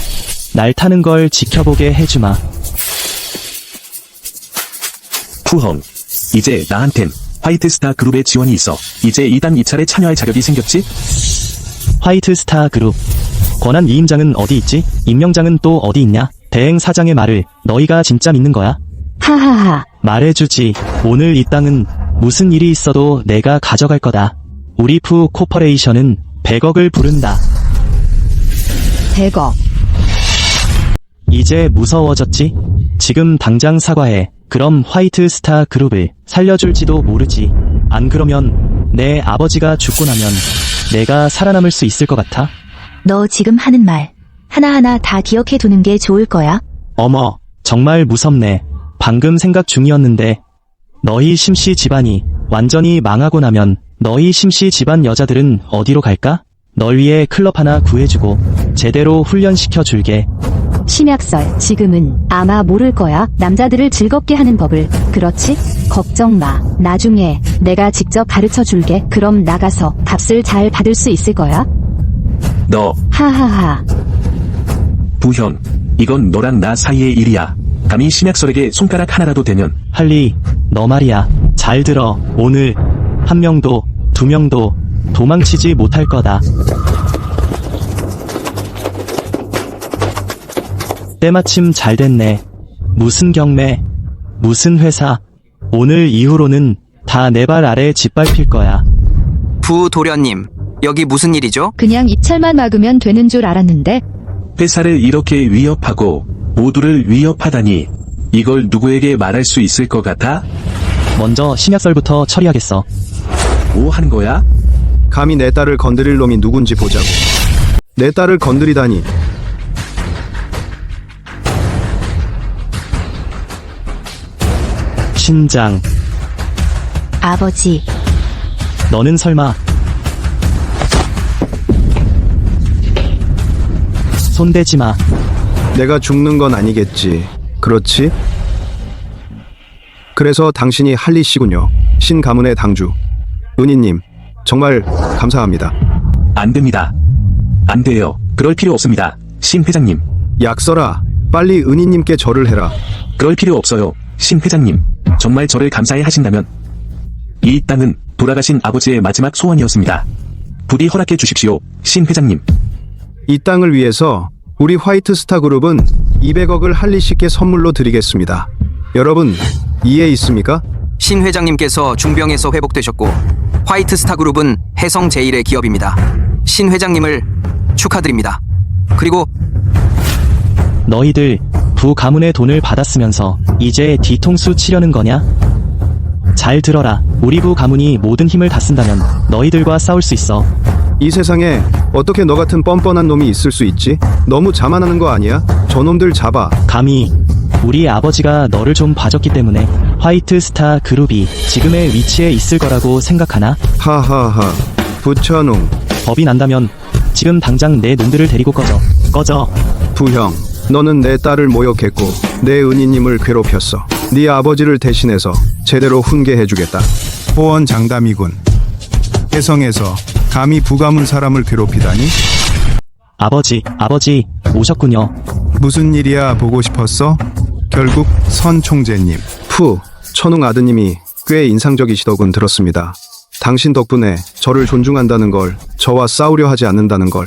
날 타는 걸 지켜보게 해주마. 푸헝. 이제 나한텐 화이트스타 그룹의 지원이 있어. 이제 2단 입찰에 참여할 자격이 생겼지? 화이트스타 그룹. 권한 위임장은 어디 있지? 임명장은 또 어디 있냐? 대행 사장의 말을 너희가 진짜 믿는 거야? 하하하. 말해주지. 오늘 이 땅은 무슨 일이 있어도 내가 가져갈 거다. 우리 푸 코퍼레이션은 100억을 부른다. 100억. 이제 무서워졌지? 지금 당장 사과해. 그럼 화이트 스타 그룹을 살려줄지도 모르지. 안 그러면 내 아버지가 죽고 나면 내가 살아남을 수 있을 것 같아? 너 지금 하는 말 하나하나 다 기억해 두는 게 좋을 거야. 어머, 정말 무섭네. 방금 생각 중이었는데 너희 심씨 집안이 완전히 망하고 나면 너희 심씨 집안 여자들은 어디로 갈까? 널 위해 클럽 하나 구해주고 제대로 훈련시켜줄게. 심약설, 지금은 아마 모를 거야. 남자들을 즐겁게 하는 법을. 그렇지? 걱정 마. 나중에 내가 직접 가르쳐 줄게. 그럼 나가서 값을 잘 받을 수 있을 거야. 너, 하하하. 부현, 이건 너랑 나 사이의 일이야. 감히 심약설에게 손가락 하나라도 대면 할리, 너 말이야. 잘 들어. 오늘 한 명도 두 명도 도망치지 못할 거다. 때마침 잘 됐네. 무슨 경매, 무슨 회사. 오늘 이후로는 다 내 발 아래 짓밟힐 거야. 부도련님, 여기 무슨 일이죠? 그냥 입찰만 막으면 되는 줄 알았는데. 회사를 이렇게 위협하고 모두를 위협하다니 이걸 누구에게 말할 수 있을 것 같아? 먼저 심약설부터 처리하겠어. 뭐 하는 거야? 감히 내 딸을 건드릴 놈이 누군지 보자고. 내 딸을 건드리다니. 신장, 아버지, 너는 설마 손대지 마. 내가 죽는 건 아니겠지. 그렇지? 그래서 당신이 할리 씨군요. 신 가문의 당주. 은희님, 정말 감사합니다. 안 됩니다. 안 돼요. 그럴 필요 없습니다. 신 회장님. 약설아, 빨리 은희님께 절을 해라. 그럴 필요 없어요. 신 회장님. 정말 저를 감사해 하신다면 이 땅은 돌아가신 아버지의 마지막 소원이었습니다. 부디 허락해 주십시오. 신 회장님. 이 땅을 위해서 우리 화이트 스타 그룹은 200억을 할리 씨께 선물로 드리겠습니다. 여러분, 이해 있습니까? 신 회장님께서 중병에서 회복되셨고 화이트 스타 그룹은 해성 제1의 기업입니다. 신 회장님을 축하드립니다. 그리고 너희들 부 가문의 돈을 받았으면서 이제 뒤통수 치려는 거냐? 잘 들어라. 우리 부 가문이 모든 힘을 다 쓴다면 너희들과 싸울 수 있어. 이 세상에 어떻게 너 같은 뻔뻔한 놈이 있을 수 있지? 너무 자만하는 거 아니야? 저놈들 잡아. 감히 우리 아버지가 너를 좀 봐줬기 때문에 화이트 스타 그룹이 지금의 위치에 있을 거라고 생각하나? 하하하. 부처농. 법이 난다면 지금 당장 내 놈들을 데리고 꺼져. 부형, 너는 내 딸을 모욕했고 내 은희님을 괴롭혔어. 네 아버지를 대신해서 제대로 훈계해주겠다. 호언 장담이군. 해성에서 감히 부가문 사람을 괴롭히다니? 아버지 오셨군요. 무슨 일이야 보고 싶었어? 결국 선 총재님. 푸, 천웅 아드님이 꽤 인상적이시더군 들었습니다. 당신 덕분에 저를 존중한다는 걸, 저와 싸우려 하지 않는다는 걸.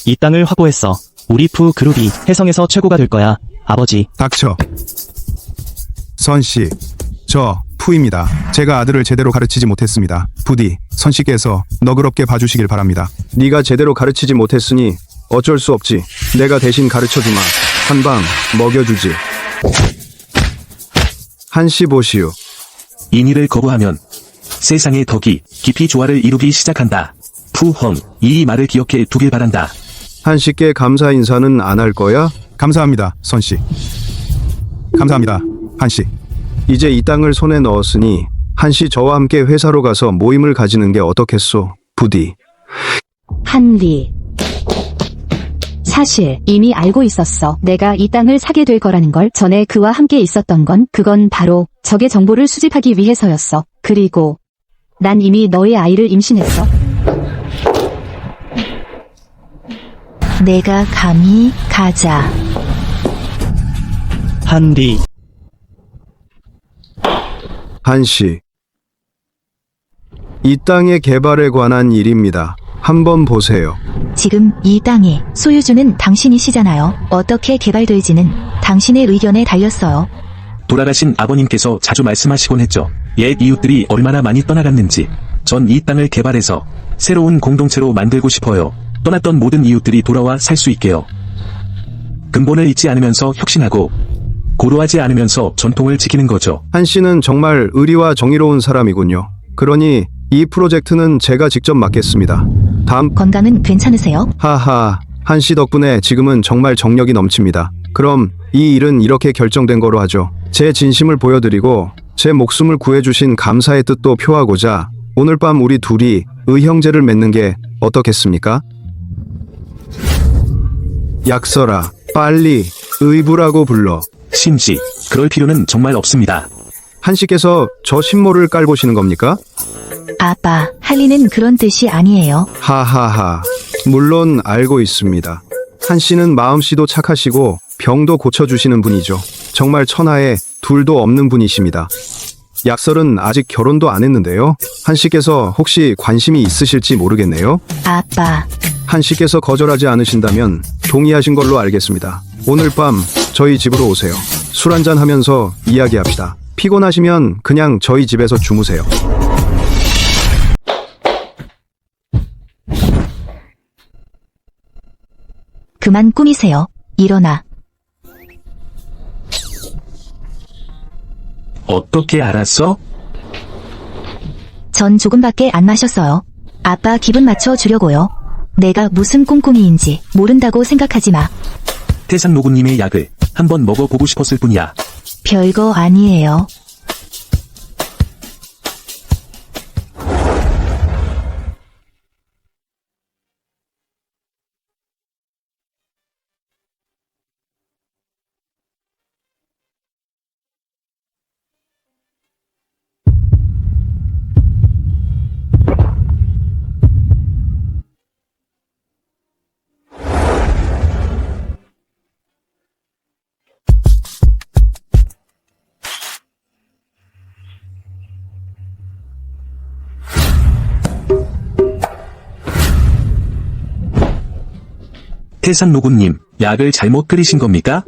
이 땅을 확보했어. 우리 푸 그룹이 해성에서 최고가 될 거야. 아버지. 닥쳐. 선씨, 저 푸입니다. 제가 아들을 제대로 가르치지 못했습니다. 부디 선씨께서 너그럽게 봐주시길 바랍니다. 네가 제대로 가르치지 못했으니 어쩔 수 없지. 내가 대신 가르쳐주마. 한 방 먹여주지. 한씨 보시오. 인의를 거부하면 세상의 덕이 깊이 조화를 이루기 시작한다. 푸헝, 이 말을 기억해 두길 바란다. 한씨께 감사 인사는 안 할 거야? 감사합니다, 선씨. 감사합니다, 한씨. 이제 이 땅을 손에 넣었으니 한씨 저와 함께 회사로 가서 모임을 가지는 게 어떻겠소? 부디. 한리. 사실 이미 알고 있었어. 내가 이 땅을 사게 될 거라는 걸. 전에 그와 함께 있었던 그건 바로 적의 정보를 수집하기 위해서였어. 그리고 난 이미 너의 아이를 임신했어. 내가 감히 가자. 한리. 한씨. 이 땅의 개발에 관한 일입니다. 한번 보세요. 지금 이 땅의 소유주는 당신이시잖아요. 어떻게 개발될지는 당신의 의견에 달렸어요. 돌아가신 아버님께서 자주 말씀하시곤 했죠. 옛 이웃들이 얼마나 많이 떠나갔는지. 전 이 땅을 개발해서 새로운 공동체로 만들고 싶어요. 떠났던 모든 이웃들이 돌아와 살 수 있게요. 근본을 잊지 않으면서 혁신하고 고루하지 않으면서 전통을 지키는 거죠. 한 씨는 정말 의리와 정의로운 사람이군요. 그러니 이 프로젝트는 제가 직접 맡겠습니다. 다음 건강은 괜찮으세요? 하하, 한 씨 덕분에 지금은 정말 정력이 넘칩니다. 그럼 이 일은 이렇게 결정된 거로 하죠. 제 진심을 보여드리고 제 목숨을 구해주신 감사의 뜻도 표하고자 오늘 밤 우리 둘이 의형제를 맺는 게 어떻겠습니까? 약설아, 빨리 의부라고 불러. 심씨, 그럴 필요는 정말 없습니다. 한 씨께서 저 신모를 깔보시는 겁니까? 아빠, 할 리는 그런 뜻이 아니에요. 하하하, 물론 알고 있습니다. 한 씨는 마음씨도 착하시고 병도 고쳐주시는 분이죠. 정말 천하에 둘도 없는 분이십니다. 약설은 아직 결혼도 안 했는데요. 한 씨께서 혹시 관심이 있으실지 모르겠네요. 아빠, 한 씨께서 거절하지 않으신다면 동의하신 걸로 알겠습니다. 오늘 밤 저희 집으로 오세요. 술 한잔 하면서 이야기합시다. 피곤하시면 그냥 저희 집에서 주무세요. 그만 꾸미세요. 일어나. 어떻게 알았어? 전 조금밖에 안 마셨어요. 아빠 기분 맞춰 주려고요. 내가 무슨 꼼꼼이인지 모른다고 생각하지 마. 태산노구님의 약을 한번 먹어보고 싶었을 뿐이야. 별거 아니에요. 태산노구님, 약을 잘못 끓이신 겁니까?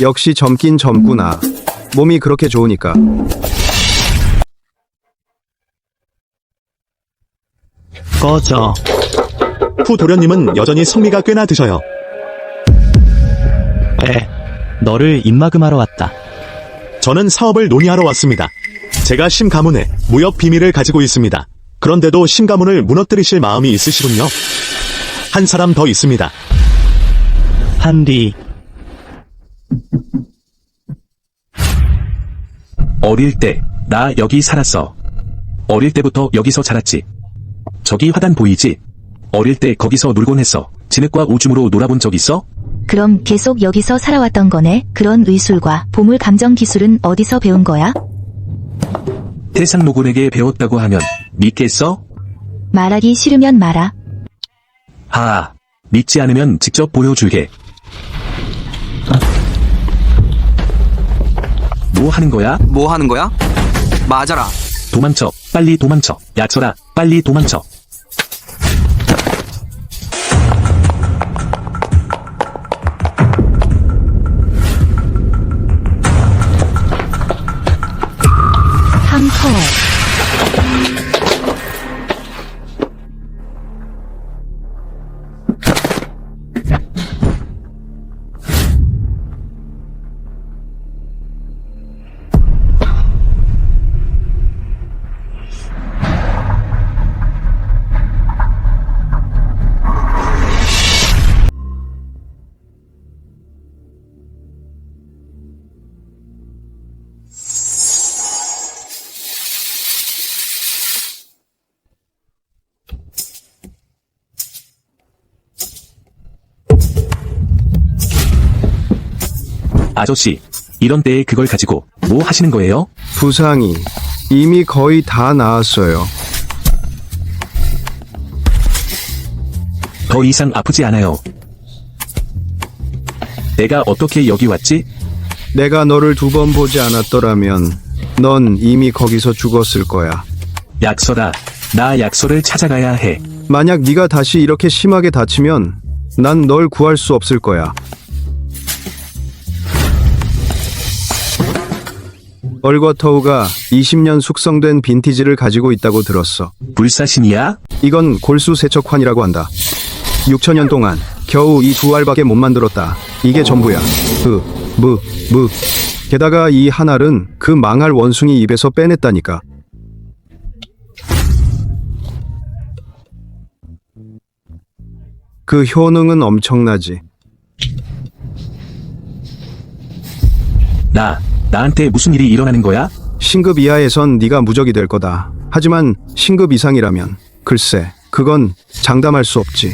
역시 젊긴 젊구나. 몸이 그렇게 좋으니까. 꺼져. 후 도련님은 여전히 성미가 꽤나 드셔요. 너를 입막음하러 왔다. 저는 사업을 논의하러 왔습니다. 제가 심 가문의 무역 비밀을 가지고 있습니다. 그런데도 심 가문을 무너뜨리실 마음이 있으시군요. 한 사람 더 있습니다. 한디. 어릴 때, 나 여기 살았어. 어릴 때부터 여기서 자랐지. 저기 화단 보이지? 어릴 때 거기서 놀곤 했어. 진흙과 오줌으로 놀아본 적 있어? 그럼 계속 여기서 살아왔던 거네. 그런 의술과 보물 감정 기술은 어디서 배운 거야? 태산노군에게 배웠다고 하면 믿겠어? 말하기 싫으면 말아. 하하, 믿지 않으면 직접 보여줄게. 뭐 하는 거야? 뭐 하는 거야? 맞아라. 도망쳐, 빨리 도망쳐. 약설아, 빨리 도망쳐. 한 컵. 아저씨, 이런 때에 그걸 가지고 뭐 하시는 거예요? 부상이 이미 거의 다 나았어요. 더 이상 아프지 않아요. 내가 어떻게 여기 왔지? 내가 너를 2번 보지 않았더라면 넌 이미 거기서 죽었을 거야. 약설아, 나 약설을 찾아가야 해. 만약 네가 다시 이렇게 심하게 다치면 난 널 구할 수 없을 거야. 얼거터우가 20년 숙성된 빈티지를 가지고 있다고 들었어. 불사신이야? 이건 골수 세척환이라고 한다. 6천년 동안 겨우 이 두 알밖에 못 만들었다. 이게 전부야. 게다가 이 한 알은 그 망할 원숭이 입에서 빼냈다니까. 그 효능은 엄청나지. 나한테 무슨 일이 일어나는 거야? 신급 이하에선 네가 무적이 될 거다. 하지만 신급 이상이라면 글쎄, 그건 장담할 수 없지.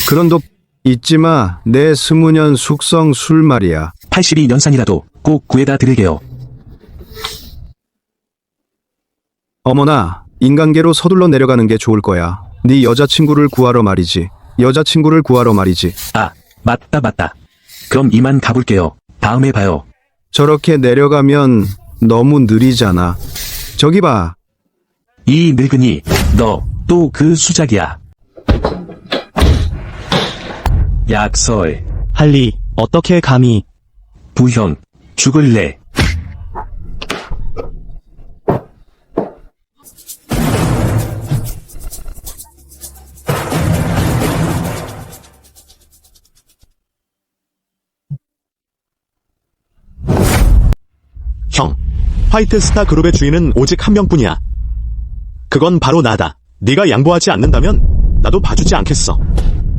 그런 도 잊지마. 내 스무년 숙성 술 말이야. 82년산이라도 꼭 구해다 드릴게요. 어머나, 인간계로 서둘러 내려가는 게 좋을 거야. 네 여자친구를 구하러 말이지. 여자친구를 구하러 말이지. 아, 맞다. 그럼 이만 가볼게요. 다음에 봐요. 저렇게 내려가면 너무 느리잖아. 저기 봐. 이 늙은이, 너 또 그 수작이야. 약설, 할리, 어떻게 감히. 부형, 죽을래. 형, 화이트스타 그룹의 주인은 오직 한 명뿐이야. 그건 바로 나다. 네가 양보하지 않는다면 나도 봐주지 않겠어.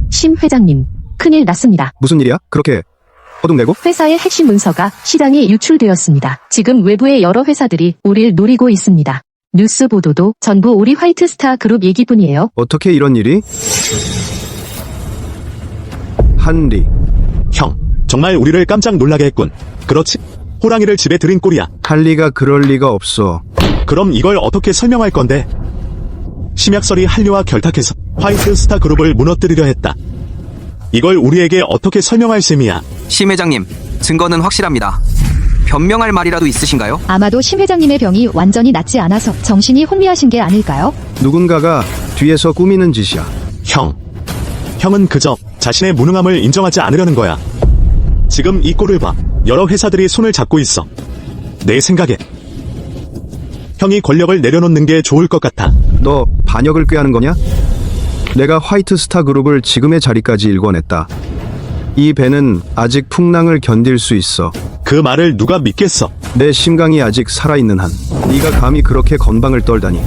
심 회장님, 큰일 났습니다. 무슨 일이야? 그렇게 허둥대고? 회사의 핵심 문서가 시장에 유출되었습니다. 지금 외부의 여러 회사들이 우릴 노리고 있습니다. 뉴스 보도도 전부 우리 화이트스타 그룹 얘기뿐이에요. 어떻게 이런 일이? 한리. 형, 정말 우리를 깜짝 놀라게 했군. 그렇지? 호랑이를 집에 들인 꼴이야. 한리가 그럴 리가 없어. 그럼 이걸 어떻게 설명할 건데? 심약설이 한류와 결탁해서 화이트스타 그룹을 무너뜨리려 했다. 이걸 우리에게 어떻게 설명할 셈이야? 심 회장님, 증거는 확실합니다. 변명할 말이라도 있으신가요? 아마도 심 회장님의 병이 완전히 낫지 않아서 정신이 혼미하신 게 아닐까요? 누군가가 뒤에서 꾸미는 짓이야. 형은 그저 자신의 무능함을 인정하지 않으려는 거야. 지금 이 꼴을 봐. 여러 회사들이 손을 잡고 있어. 내 생각에 형이 권력을 내려놓는 게 좋을 것 같아. 너 반역을 꾀하는 거냐? 내가 화이트스타 그룹을 지금의 자리까지 일궈냈다. 이 배는 아직 풍랑을 견딜 수 있어. 그 말을 누가 믿겠어? 내 심강이 아직 살아있는 한 네가 감히 그렇게 건방을 떨다니.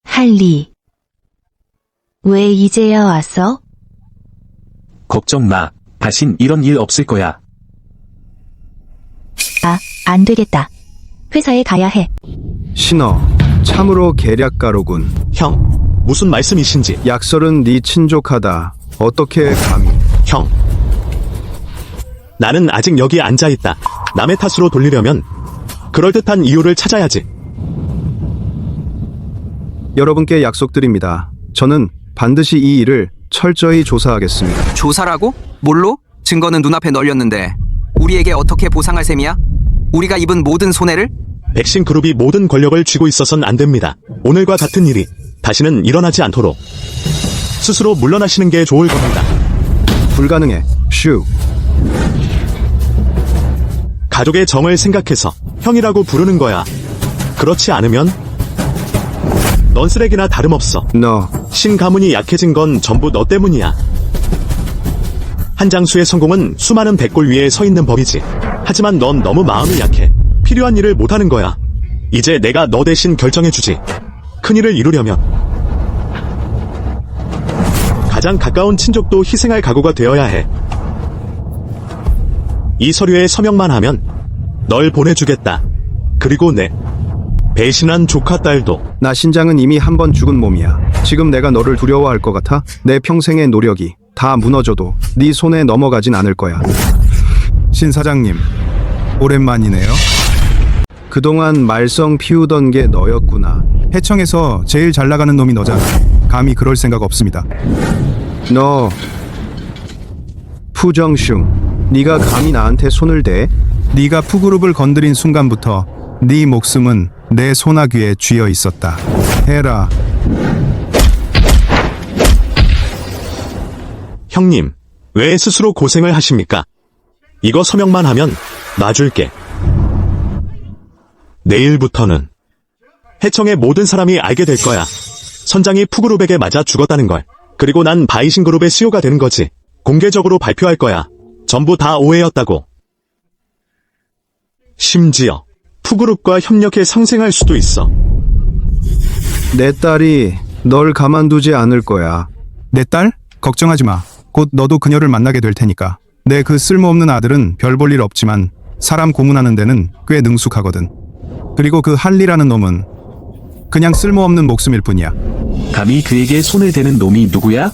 할리. 왜 이제야 왔어? 걱정 마. 다신 이런 일 없을 거야. 안 되겠다. 회사에 가야 해. 신어, 참으로 계략가로군. 형, 무슨 말씀이신지. 약설은 네 친족하다. 어떻게 감히. 형, 나는 아직 여기 앉아있다. 남의 탓으로 돌리려면 그럴듯한 이유를 찾아야지. 여러분께 약속드립니다. 저는 반드시 이 일을 철저히 조사하겠습니다. 조사라고? 뭘로? 증거는 눈앞에 널렸는데 우리에게 어떻게 보상할 셈이야? 우리가 입은 모든 손해를? 백신 그룹이 모든 권력을 쥐고 있어선 안 됩니다. 오늘과 같은 일이 다시는 일어나지 않도록 스스로 물러나시는 게 좋을 겁니다. 불가능해. 슈. 가족의 정을 생각해서 형이라고 부르는 거야. 그렇지 않으면 넌 쓰레기나 다름없어. 너. 신 가문이 약해진 건 전부 너 때문이야. 한 장수의 성공은 수많은 백골 위에 서 있는 법이지. 하지만 넌 너무 마음이 약해. 필요한 일을 못하는 거야. 이제 내가 너 대신 결정해주지. 큰일을 이루려면 가장 가까운 친족도 희생할 각오가 되어야 해. 이 서류에 서명만 하면 널 보내주겠다. 그리고 내 배신한 조카 딸도. 나 신장은 이미 한 번 죽은 몸이야. 지금 내가 너를 두려워할 것 같아? 내 평생의 노력이 다 무너져도 네 손에 넘어가진 않을 거야. 신 사장님, 오랜만이네요. 그동안 말썽 피우던 게 너였구나. 해청에서 제일 잘 나가는 놈이 너잖아. 감히 그럴 생각 없습니다. 너 푸정슝, 네가 감히 나한테 손을 대? 네가 푸그룹을 건드린 순간부터 네 목숨은 내 소나귀에 쥐어 있었다. 해라. 형님, 왜 스스로 고생을 하십니까? 이거 서명만 하면 놔줄게. 내일부터는 해청의 모든 사람이 알게 될 거야. 선장이 푸그룹에게 맞아 죽었다는 걸. 그리고 난 바이신 그룹의 CEO가 되는 거지. 공개적으로 발표할 거야. 전부 다 오해였다고. 심지어 푸그룹과 협력해 상생할 수도 있어. 내 딸이 널 가만두지 않을 거야. 내 딸? 걱정하지 마. 곧 너도 그녀를 만나게 될 테니까. 내 그 쓸모없는 아들은 별 볼 일 없지만 사람 고문하는 데는 꽤 능숙하거든. 그리고 그 할리라는 놈은 그냥 쓸모없는 목숨일 뿐이야. 감히 그에게 손을 대는 놈이 누구야?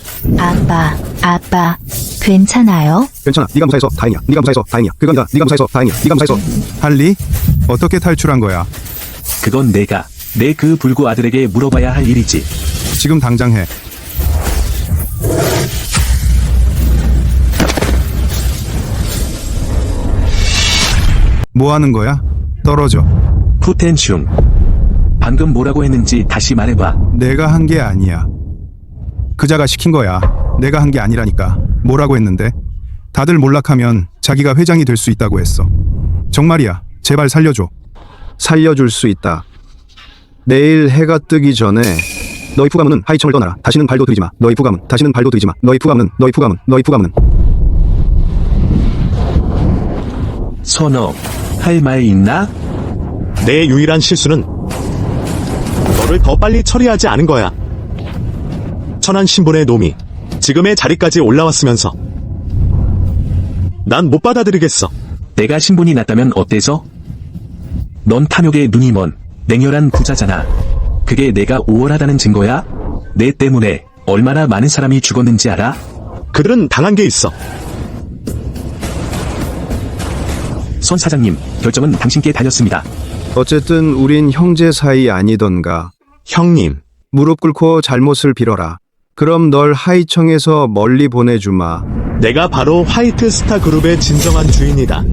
아빠, 괜찮아요? 괜찮아. 네가 무사해서 다행이야. 네가 무사해서 다행이야. 그건 아니다. 네가 무사해서 다행이야. 네가 무사해서. 할리? 어떻게 탈출한 거야? 그건 내가 내 그 불구 아들에게 물어봐야 할 일이지. 지금 당장 해. 뭐 하는 거야? 떨어져. 푸텐슝. 방금 뭐라고 했는지 다시 말해봐. 내가 한 게 아니야. 그자가 시킨 거야. 내가 한 게 아니라니까. 뭐라고 했는데? 다들 몰락하면 자기가 회장이 될 수 있다고 했어. 정말이야. 제발 살려줘. 살려줄 수 있다. 내일 해가 뜨기 전에 너희 푸가문은 하이청을 떠나라. 다시는 발도 들이지 마. 너희 푸가문. 다시는 발도 들이지 마. 너희 푸가문은 너희 푸가문. 너희 푸가문은. 선어, 할 말 있나? 내 유일한 실수는 너를 더 빨리 처리하지 않은 거야. 천한 신분의 놈이 지금의 자리까지 올라왔으면서 난 못 받아들이겠어. 내가 신분이 낮다면 어때서? 넌 탐욕에 눈이 먼 냉혈한 부자잖아. 그게 내가 우월하다는 증거야? 내 때문에 얼마나 많은 사람이 죽었는지 알아? 그들은 당한 게 있어. 손 사장님, 결정은 당신께 달렸습니다. 어쨌든 우린 형제 사이 아니던가. 형님, 무릎 꿇고 잘못을 빌어라. 그럼 널 하이청에서 멀리 보내주마. 내가 바로 화이트 스타 그룹의 진정한 주인이다.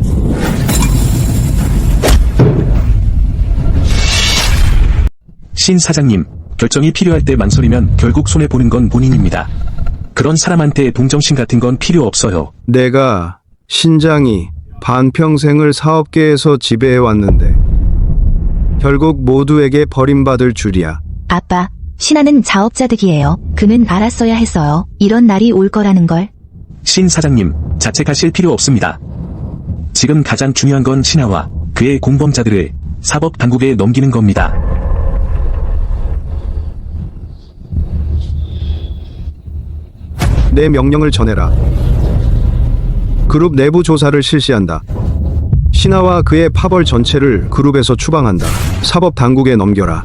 신 사장님, 결정이 필요할 때 망설이면 결국 손해보는 건 본인입니다. 그런 사람한테 동정심 같은 건 필요 없어요. 내가 신장이 반평생을 사업계에서 지배해왔는데 결국 모두에게 버림받을 줄이야. 아빠, 신하는 자업자득이에요. 그는 알았어야 했어요. 이런 날이 올 거라는 걸. 신 사장님, 자책하실 필요 없습니다. 지금 가장 중요한 건 신하와 그의 공범자들을 사법 당국에 넘기는 겁니다. 내 명령을 전해라. 그룹 내부 조사를 실시한다. 신하와 그의 파벌 전체를 그룹에서 추방한다. 사법 당국에 넘겨라.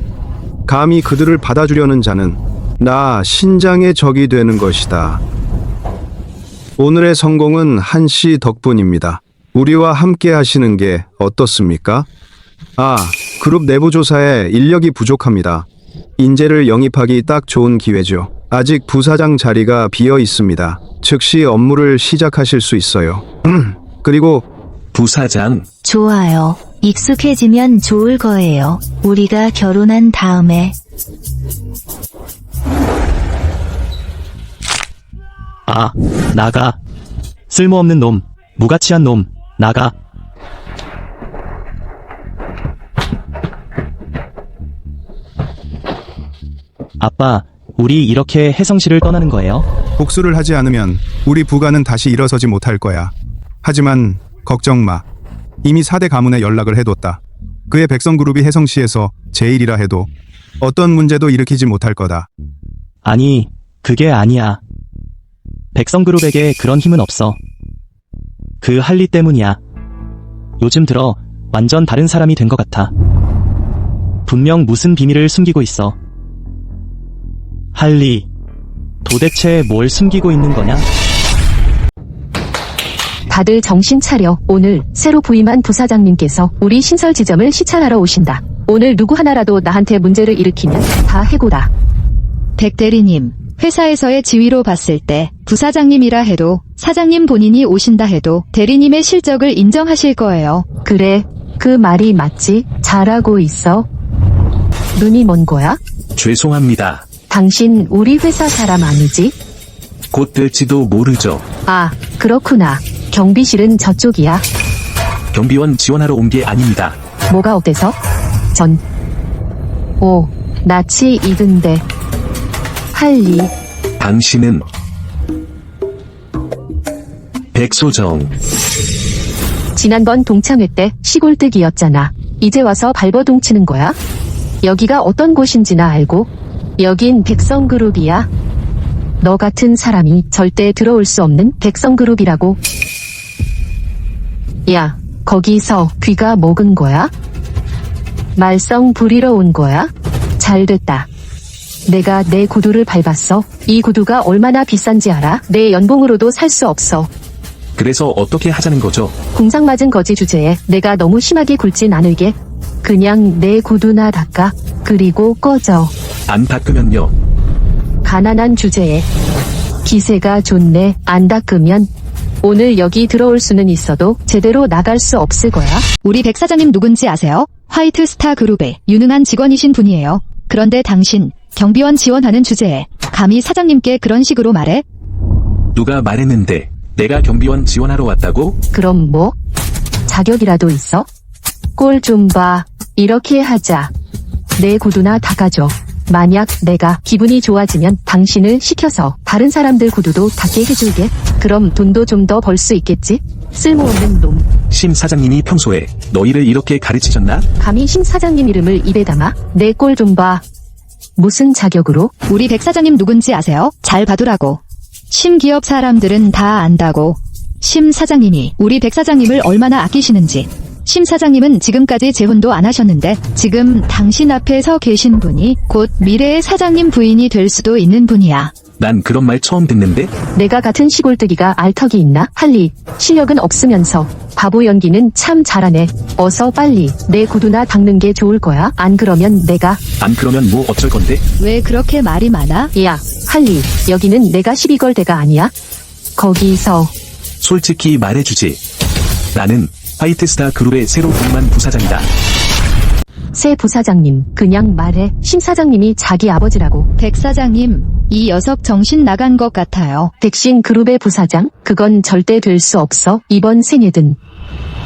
감히 그들을 받아주려는 자는 나 신장의 적이 되는 것이다. 오늘의 성공은 한씨 덕분입니다. 우리와 함께 하시는 게 어떻습니까? 그룹 내부 조사에 인력이 부족합니다. 인재를 영입하기 딱 좋은 기회죠. 아직 부사장 자리가 비어 있습니다. 즉시 업무를 시작하실 수 있어요. 그리고 부사장, 좋아요. 익숙해지면 좋을 거예요. 우리가 결혼한 다음에. 나가. 쓸모없는 놈, 무가치한 놈, 나가. 아빠, 우리 이렇게 혜성시를 떠나는 거예요? 복수를 하지 않으면 우리 부가는 다시 일어서지 못할 거야. 하지만 걱정 마. 이미 4대 가문에 연락을 해뒀다. 그의 백성그룹이 혜성시에서 제1이라 해도 어떤 문제도 일으키지 못할 거다. 아니, 그게 아니야. 백성그룹에게 그런 힘은 없어. 그 할리 때문이야. 요즘 들어 완전 다른 사람이 된 것 같아. 분명 무슨 비밀을 숨기고 있어. 할리, 도대체 뭘 숨기고 있는 거냐? 다들 정신 차려. 오늘 새로 부임한 부사장님께서 우리 신설 지점을 시찰하러 오신다. 오늘 누구 하나라도 나한테 문제를 일으키면 다 해고다. 백 대리님, 회사에서의 지위로 봤을 때 부사장님이라 해도 사장님 본인이 오신다 해도 대리님의 실적을 인정하실 거예요. 그래, 그 말이 맞지? 잘하고 있어. 눈이 먼 거야? 죄송합니다. 당신 우리 회사 사람 아니지? 곧 될지도 모르죠. 아, 그렇구나. 경비실은 저쪽이야. 경비원 지원하러 온 게 아닙니다. 뭐가 어때서? 오, 낯이 익은데. 할리, 당신은 백소정. 지난번 동창회 때 시골뜨기였잖아. 이제 와서 발버둥 치는 거야? 여기가 어떤 곳인지나 알고? 여긴 백성그룹이야. 너 같은 사람이 절대 들어올 수 없는 백성그룹이라고. 야, 거기서 귀가 먹은 거야? 말썽 부리러 온 거야? 잘 됐다. 내가 내 구두를 밟았어. 이 구두가 얼마나 비싼지 알아? 내 연봉으로도 살 수 없어. 그래서 어떻게 하자는 거죠? 공장 맞은 거지 주제에 내가 너무 심하게 굴진 않을게. 그냥 내 구두나 닦아. 그리고 꺼져. 안 닦으면요. 가난한 주제에 기세가 좋네. 안 닦으면 오늘 여기 들어올 수는 있어도 제대로 나갈 수 없을 거야. 우리 백 사장님 누군지 아세요? 화이트스타 그룹의 유능한 직원이신 분이에요. 그런데 당신 경비원 지원하는 주제에 감히 사장님께 그런 식으로 말해? 누가 말했는데 내가 경비원 지원하러 왔다고? 그럼 뭐? 자격이라도 있어? 꼴 좀 봐. 이렇게 하자. 내 구두나 닦아줘. 만약 내가 기분이 좋아지면 당신을 시켜서 다른 사람들 구두도 닦게 해줄게. 그럼 돈도 좀 더 벌 수 있겠지? 쓸모없는 놈. 심 사장님이 평소에 너희를 이렇게 가르치셨나? 감히 심 사장님 이름을 입에 담아? 내 꼴 좀 봐. 무슨 자격으로? 우리 백 사장님 누군지 아세요? 잘 봐두라고. 심기업 사람들은 다 안다고. 심 사장님이 우리 백 사장님을 얼마나 아끼시는지. 심 사장님은 지금까지 재혼도 안 하셨는데 지금 당신 앞에 서 계신 분이 곧 미래의 사장님 부인이 될 수도 있는 분이야. 난 그런 말 처음 듣는데? 내가 같은 시골뜨기가 알턱이 있나? 할리, 실력은 없으면서 바보 연기는 참 잘하네. 어서 빨리 내 구두나 닦는 게 좋을 거야. 안 그러면 내가. 안 그러면 뭐 어쩔 건데? 왜 그렇게 말이 많아? 야, 할리, 여기는 내가 시비 걸 데가 아니야. 거기서. 솔직히 말해주지. 나는 화이트스타 그룹의 새로 부임한 부사장이다. 새 부사장님, 그냥 말해. 심 사장님이 자기 아버지라고. 백 사장님, 이 녀석 정신 나간 것 같아요. 백신 그룹의 부사장? 그건 절대 될 수 없어. 이번 생에든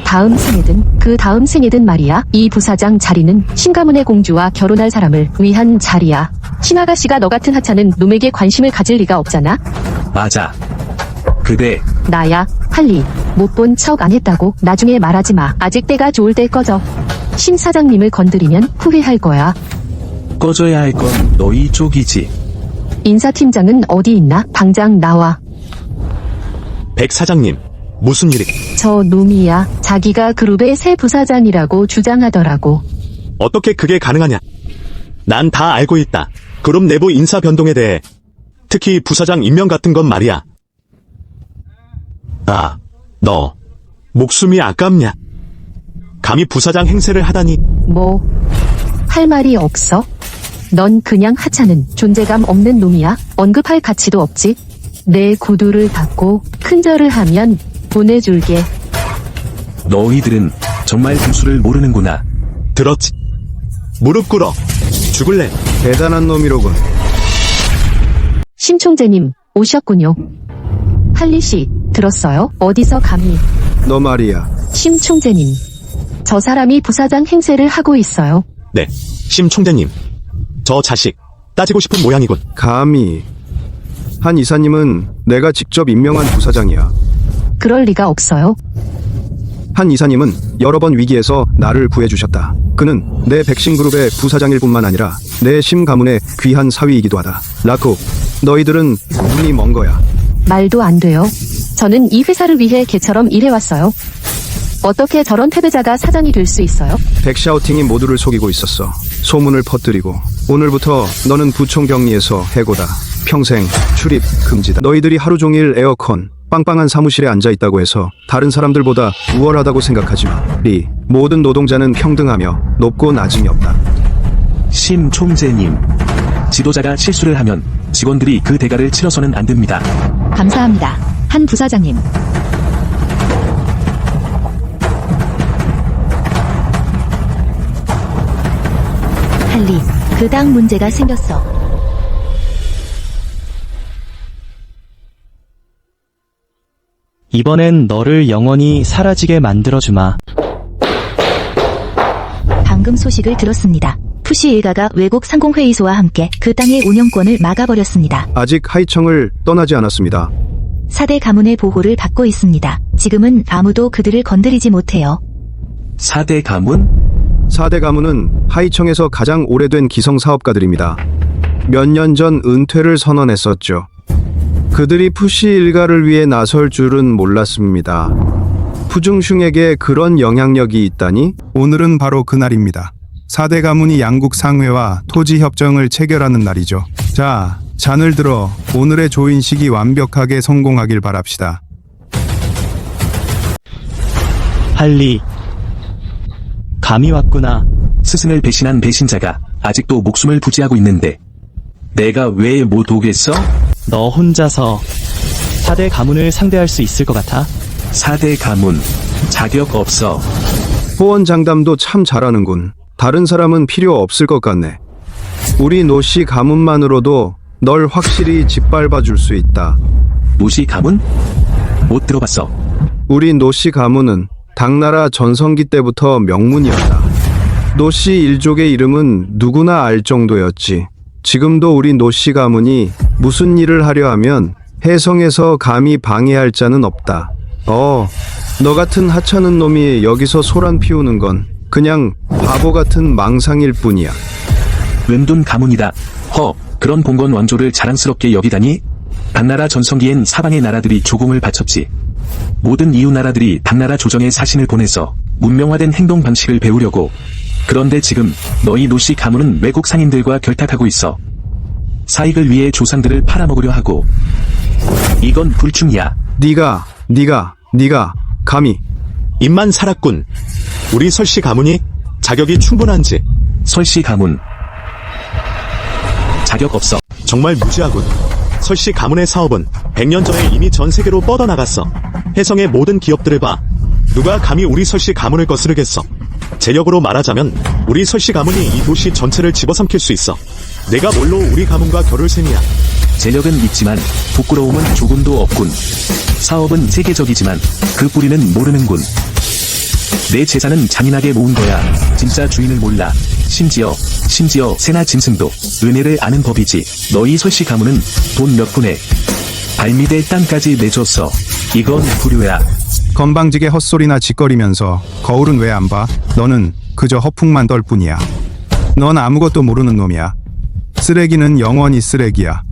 다음 생에든 그 다음 생에든 말이야. 이 부사장 자리는 신가문의 공주와 결혼할 사람을 위한 자리야. 신아가씨가 너 같은 하찮은 놈에게 관심을 가질 리가 없잖아. 맞아. 그대 나야. 할리, 못 본 척 안 했다고. 나중에 말하지 마. 아직 때가 좋을 때 꺼져. 심 사장님을 건드리면 후회할 거야. 꺼져야 할 건 너희 쪽이지. 인사팀장은 어디 있나? 당장 나와. 백 사장님, 무슨 일이? 저 놈이야. 자기가 그룹의 새 부사장이라고 주장하더라고. 어떻게 그게 가능하냐? 난 다 알고 있다. 그룹 내부 인사 변동에 대해. 특히 부사장 임명 같은 건 말이야. 아, 너 목숨이 아깝냐? 감히 부사장 행세를 하다니. 뭐, 할 말이 없어? 넌 그냥 하찮은 존재감 없는 놈이야. 언급할 가치도 없지. 내 구두를 닦고 큰절을 하면 보내줄게. 너희들은 정말 구수를 모르는구나. 들었지? 무릎 꿇어. 죽을래. 대단한 놈이로군. 심총재님, 오셨군요. 할리씨, 들었어요? 어디서 감히. 너 말이야. 심총재님, 저 사람이 부사장 행세를 하고 있어요. 네, 심 총재님. 저 자식 따지고 싶은 모양이군. 감히. 한 이사님은 내가 직접 임명한 부사장이야. 그럴 리가 없어요. 한 이사님은 여러 번 위기에서 나를 구해주셨다. 그는 내 백신그룹의 부사장일 뿐만 아니라 내 심가문의 귀한 사위이기도 하다. 라쿠, 너희들은 눈이 먼 거야. 말도 안 돼요. 저는 이 회사를 위해 개처럼 일해왔어요. 어떻게 저런 패배자가 사장이 될 수 있어요? 백샤우팅이 모두를 속이고 있었어. 소문을 퍼뜨리고 오늘부터 너는 부총 격리에서 해고다. 평생 출입 금지다. 너희들이 하루 종일 에어컨 빵빵한 사무실에 앉아있다고 해서 다른 사람들보다 우월하다고 생각하지 마. 이 모든 노동자는 평등하며 높고 낮음이 없다. 심 총재님. 지도자가 실수를 하면 직원들이 그 대가를 치러서는 안 됩니다. 감사합니다. 한 부사장님. 할리, 그 당 문제가 생겼어. 이번엔 너를 영원히 사라지게 만들어주마. 방금 소식을 들었습니다. 푸시 일가가 외국 상공회의소와 함께 그 땅의 운영권을 막아버렸습니다. 아직 하이청을 떠나지 않았습니다. 4대 가문의 보호를 받고 있습니다. 지금은 아무도 그들을 건드리지 못해요. 4대 가문? 4대 가문은 하이청에서 가장 오래된 기성 사업가들입니다. 몇 년 전 은퇴를 선언했었죠. 그들이 푸시 일가를 위해 나설 줄은 몰랐습니다. 푸중슝에게 그런 영향력이 있다니? 오늘은 바로 그날입니다. 4대 가문이 양국 상회와 토지 협정을 체결하는 날이죠. 자, 잔을 들어 오늘의 조인식이 완벽하게 성공하길 바랍시다. 할리. 감이 왔구나. 스승을 배신한 배신자가 아직도 목숨을 부지하고 있는데 내가 왜 못 오겠어? 너 혼자서 4대 가문을 상대할 수 있을 것 같아? 4대 가문 자격 없어. 호언장담도 참 잘하는군. 다른 사람은 필요 없을 것 같네. 우리 노씨 가문만으로도 널 확실히 짓밟아 줄 수 있다. 노시 가문? 못 들어봤어. 우리 노씨 가문은 당나라 전성기 때부터 명문이었다. 노씨 일족의 이름은 누구나 알 정도였지. 지금도 우리 노씨 가문이 무슨 일을 하려 하면 해성에서 감히 방해할 자는 없다. 너 같은 하찮은 놈이 여기서 소란 피우는 건 그냥 바보 같은 망상일 뿐이야. 왼돈 가문이다. 그런 봉건 왕조를 자랑스럽게 여기다니? 당나라 전성기엔 사방의 나라들이 조공을 바쳤지. 모든 이웃 나라들이 당나라 조정에 사신을 보내서 문명화된 행동 방식을 배우려고. 그런데 지금 너희 노씨 가문은 외국 상인들과 결탁하고 있어. 사익을 위해 조상들을 팔아먹으려 하고. 이건 불충이야. 네가 감히. 입만 살았군. 우리 설씨 가문이 자격이 충분한지. 설씨 가문 자격 없어. 정말 무지하군. 설씨 가문의 사업은 100년 전에 이미 전 세계로 뻗어나갔어. 해성의 모든 기업들을 봐. 누가 감히 우리 설씨 가문을 거스르겠어. 제력으로 말하자면 우리 설씨 가문이 이 도시 전체를 집어삼킬 수 있어. 내가 뭘로 우리 가문과 겨룰 셈이야. 재력은 있지만 부끄러움은 조금도 없군. 사업은 세계적이지만 그 뿌리는 모르는군. 내 재산은 잔인하게 모은 거야. 진짜 주인을 몰라. 심지어 새나 짐승도 은혜를 아는 법이지. 너희 설씨 가문은 돈 몇 푼에 발밑에 땅까지 내줬어. 이건 불효야. 건방지게 헛소리나 짓거리면서 거울은 왜 안 봐? 너는 그저 허풍만 떨 뿐이야. 넌 아무것도 모르는 놈이야. 쓰레기는 영원히 쓰레기야.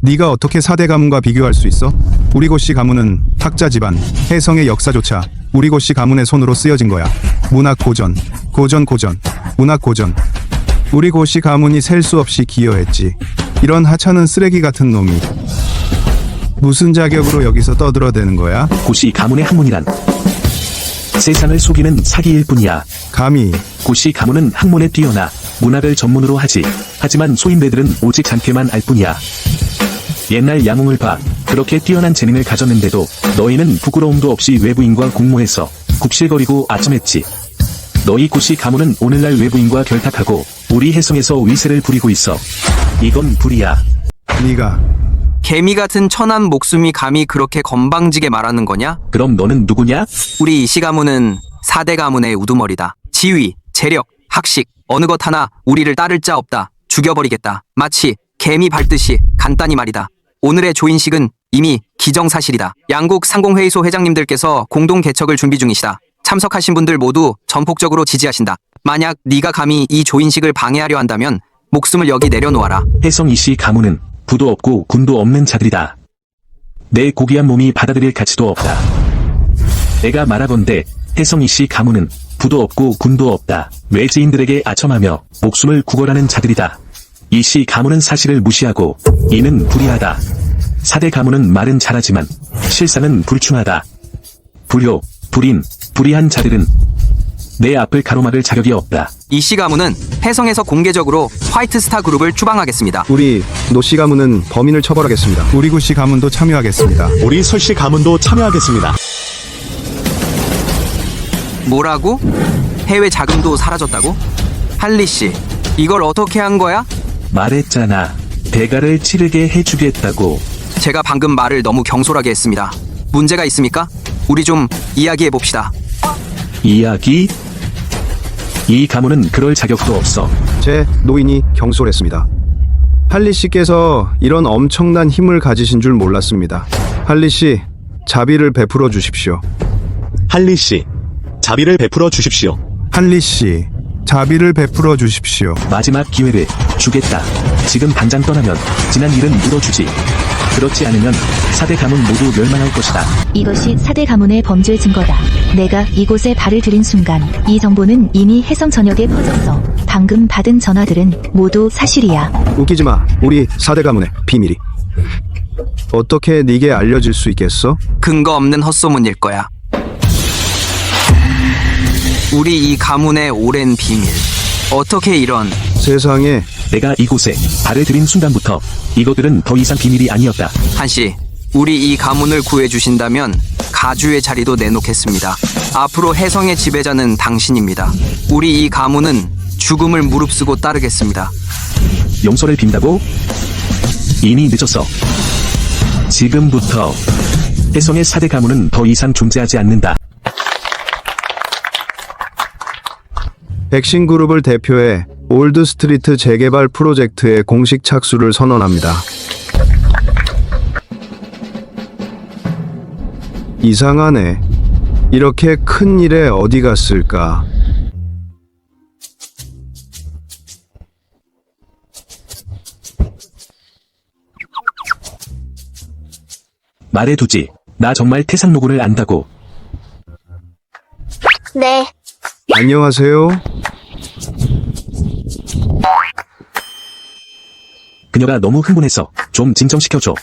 네가 어떻게 4대 가문과 비교할 수 있어? 우리 고씨 가문은 탁자 집안, 해성의 역사조차 우리 고씨 가문의 손으로 쓰여진 거야. 문학 고전, 문학 고전. 우리 고씨 가문이 셀 수 없이 기여했지. 이런 하찮은 쓰레기 같은 놈이 무슨 자격으로 여기서 떠들어대는 거야? 고씨 가문의 학문이란 세상을 속이는 사기일 뿐이야. 감히. 고씨 가문은 학문에 뛰어나 문학을 전문으로 하지. 하지만 소인배들은 오직 잔꾀만 알 뿐이야. 옛날 양웅을 봐. 그렇게 뛰어난 재능을 가졌는데도 너희는 부끄러움도 없이 외부인과 공모해서 굽실거리고 아첨했지. 너희 고씨 가문은 오늘날 외부인과 결탁하고 우리 해성에서 위세를 부리고 있어. 이건 불이야. 네가 개미 같은 천한 목숨이 감히 그렇게 건방지게 말하는 거냐? 그럼 너는 누구냐? 우리 이씨 가문은 4대 가문의 우두머리다. 지위, 재력, 학식 어느 것 하나 우리를 따를 자 없다. 죽여버리겠다. 마치 개미 밟듯이 간단히 말이다. 오늘의 조인식은 이미 기정사실이다. 양국 상공회의소 회장님들께서 공동 개척을 준비 중이시다. 참석하신 분들 모두 전폭적으로 지지하신다. 만약 네가 감히 이 조인식을 방해하려 한다면 목숨을 여기 내려놓아라. 해성 이씨 가문은 부도 없고 군도 없는 자들이다. 내 고귀한 몸이 받아들일 가치도 없다. 내가 말하건대 해성 이씨 가문은 부도 없고 군도 없다. 외지인들에게 아첨하며 목숨을 구걸하는 자들이다. 이씨 가문은 사실을 무시하고 이는 불의하다. 4대 가문은 말은 잘하지만 실상은 불충하다. 불효, 불인, 불의한 자들은 내 앞을 가로막을 자격이 없다. 이씨 가문은 해성에서 공개적으로 화이트스타 그룹을 추방하겠습니다. 우리 노씨 가문은 범인을 처벌하겠습니다. 우리 고씨 가문도 참여하겠습니다. 우리 설씨 가문도 참여하겠습니다. 뭐라고? 해외 자금도 사라졌다고? 할리씨, 이걸 어떻게 한 거야? 말했잖아. 대가를 치르게 해주겠다고. 제가 방금 말을 너무 경솔하게 했습니다. 문제가 있습니까? 우리 좀 이야기해 봅시다. 이야기? 이 가문은 그럴 자격도 없어. 제 노인이 경솔했습니다. 할리 씨께서 이런 엄청난 힘을 가지신 줄 몰랐습니다. 할리 씨, 자비를 베풀어 주십시오. 할리 씨, 자비를 베풀어 주십시오. 할리 씨, 자비를 베풀어 주십시오. 마지막 기회를 주겠다. 지금 당장 떠나면 지난 일은 묻어주지. 그렇지 않으면 4대 가문 모두 멸망할 것이다. 이것이 4대 가문의 범죄 증거다. 내가 이곳에 발을 들인 순간 이 정보는 이미 해성 전역에 퍼졌어. 방금 받은 전화들은 모두 사실이야. 웃기지 마. 우리 4대 가문의 비밀이. 어떻게 네게 알려질 수 있겠어? 근거 없는 헛소문일 거야. 우리 이 가문의 오랜 비밀. 어떻게 이런... 세상에 내가 이곳에 발을 들인 순간부터 이것들은 더 이상 비밀이 아니었다. 한씨, 우리 이 가문을 구해주신다면 가주의 자리도 내놓겠습니다. 앞으로 해성의 지배자는 당신입니다. 우리 이 가문은 죽음을 무릅쓰고 따르겠습니다. 용서를 빈다고? 이미 늦었어. 지금부터 해성의 4대 가문은 더 이상 존재하지 않는다. 백신그룹을 대표해 올드스트리트 재개발 프로젝트에 공식 착수를 선언합니다. 이상하네. 이렇게 큰 일에 어디 갔을까? 말해두지. 나 정말 태산노군을 안다고. 네. 안녕하세요. 그녀가 너무 흥분해서 좀 진정시켜줘.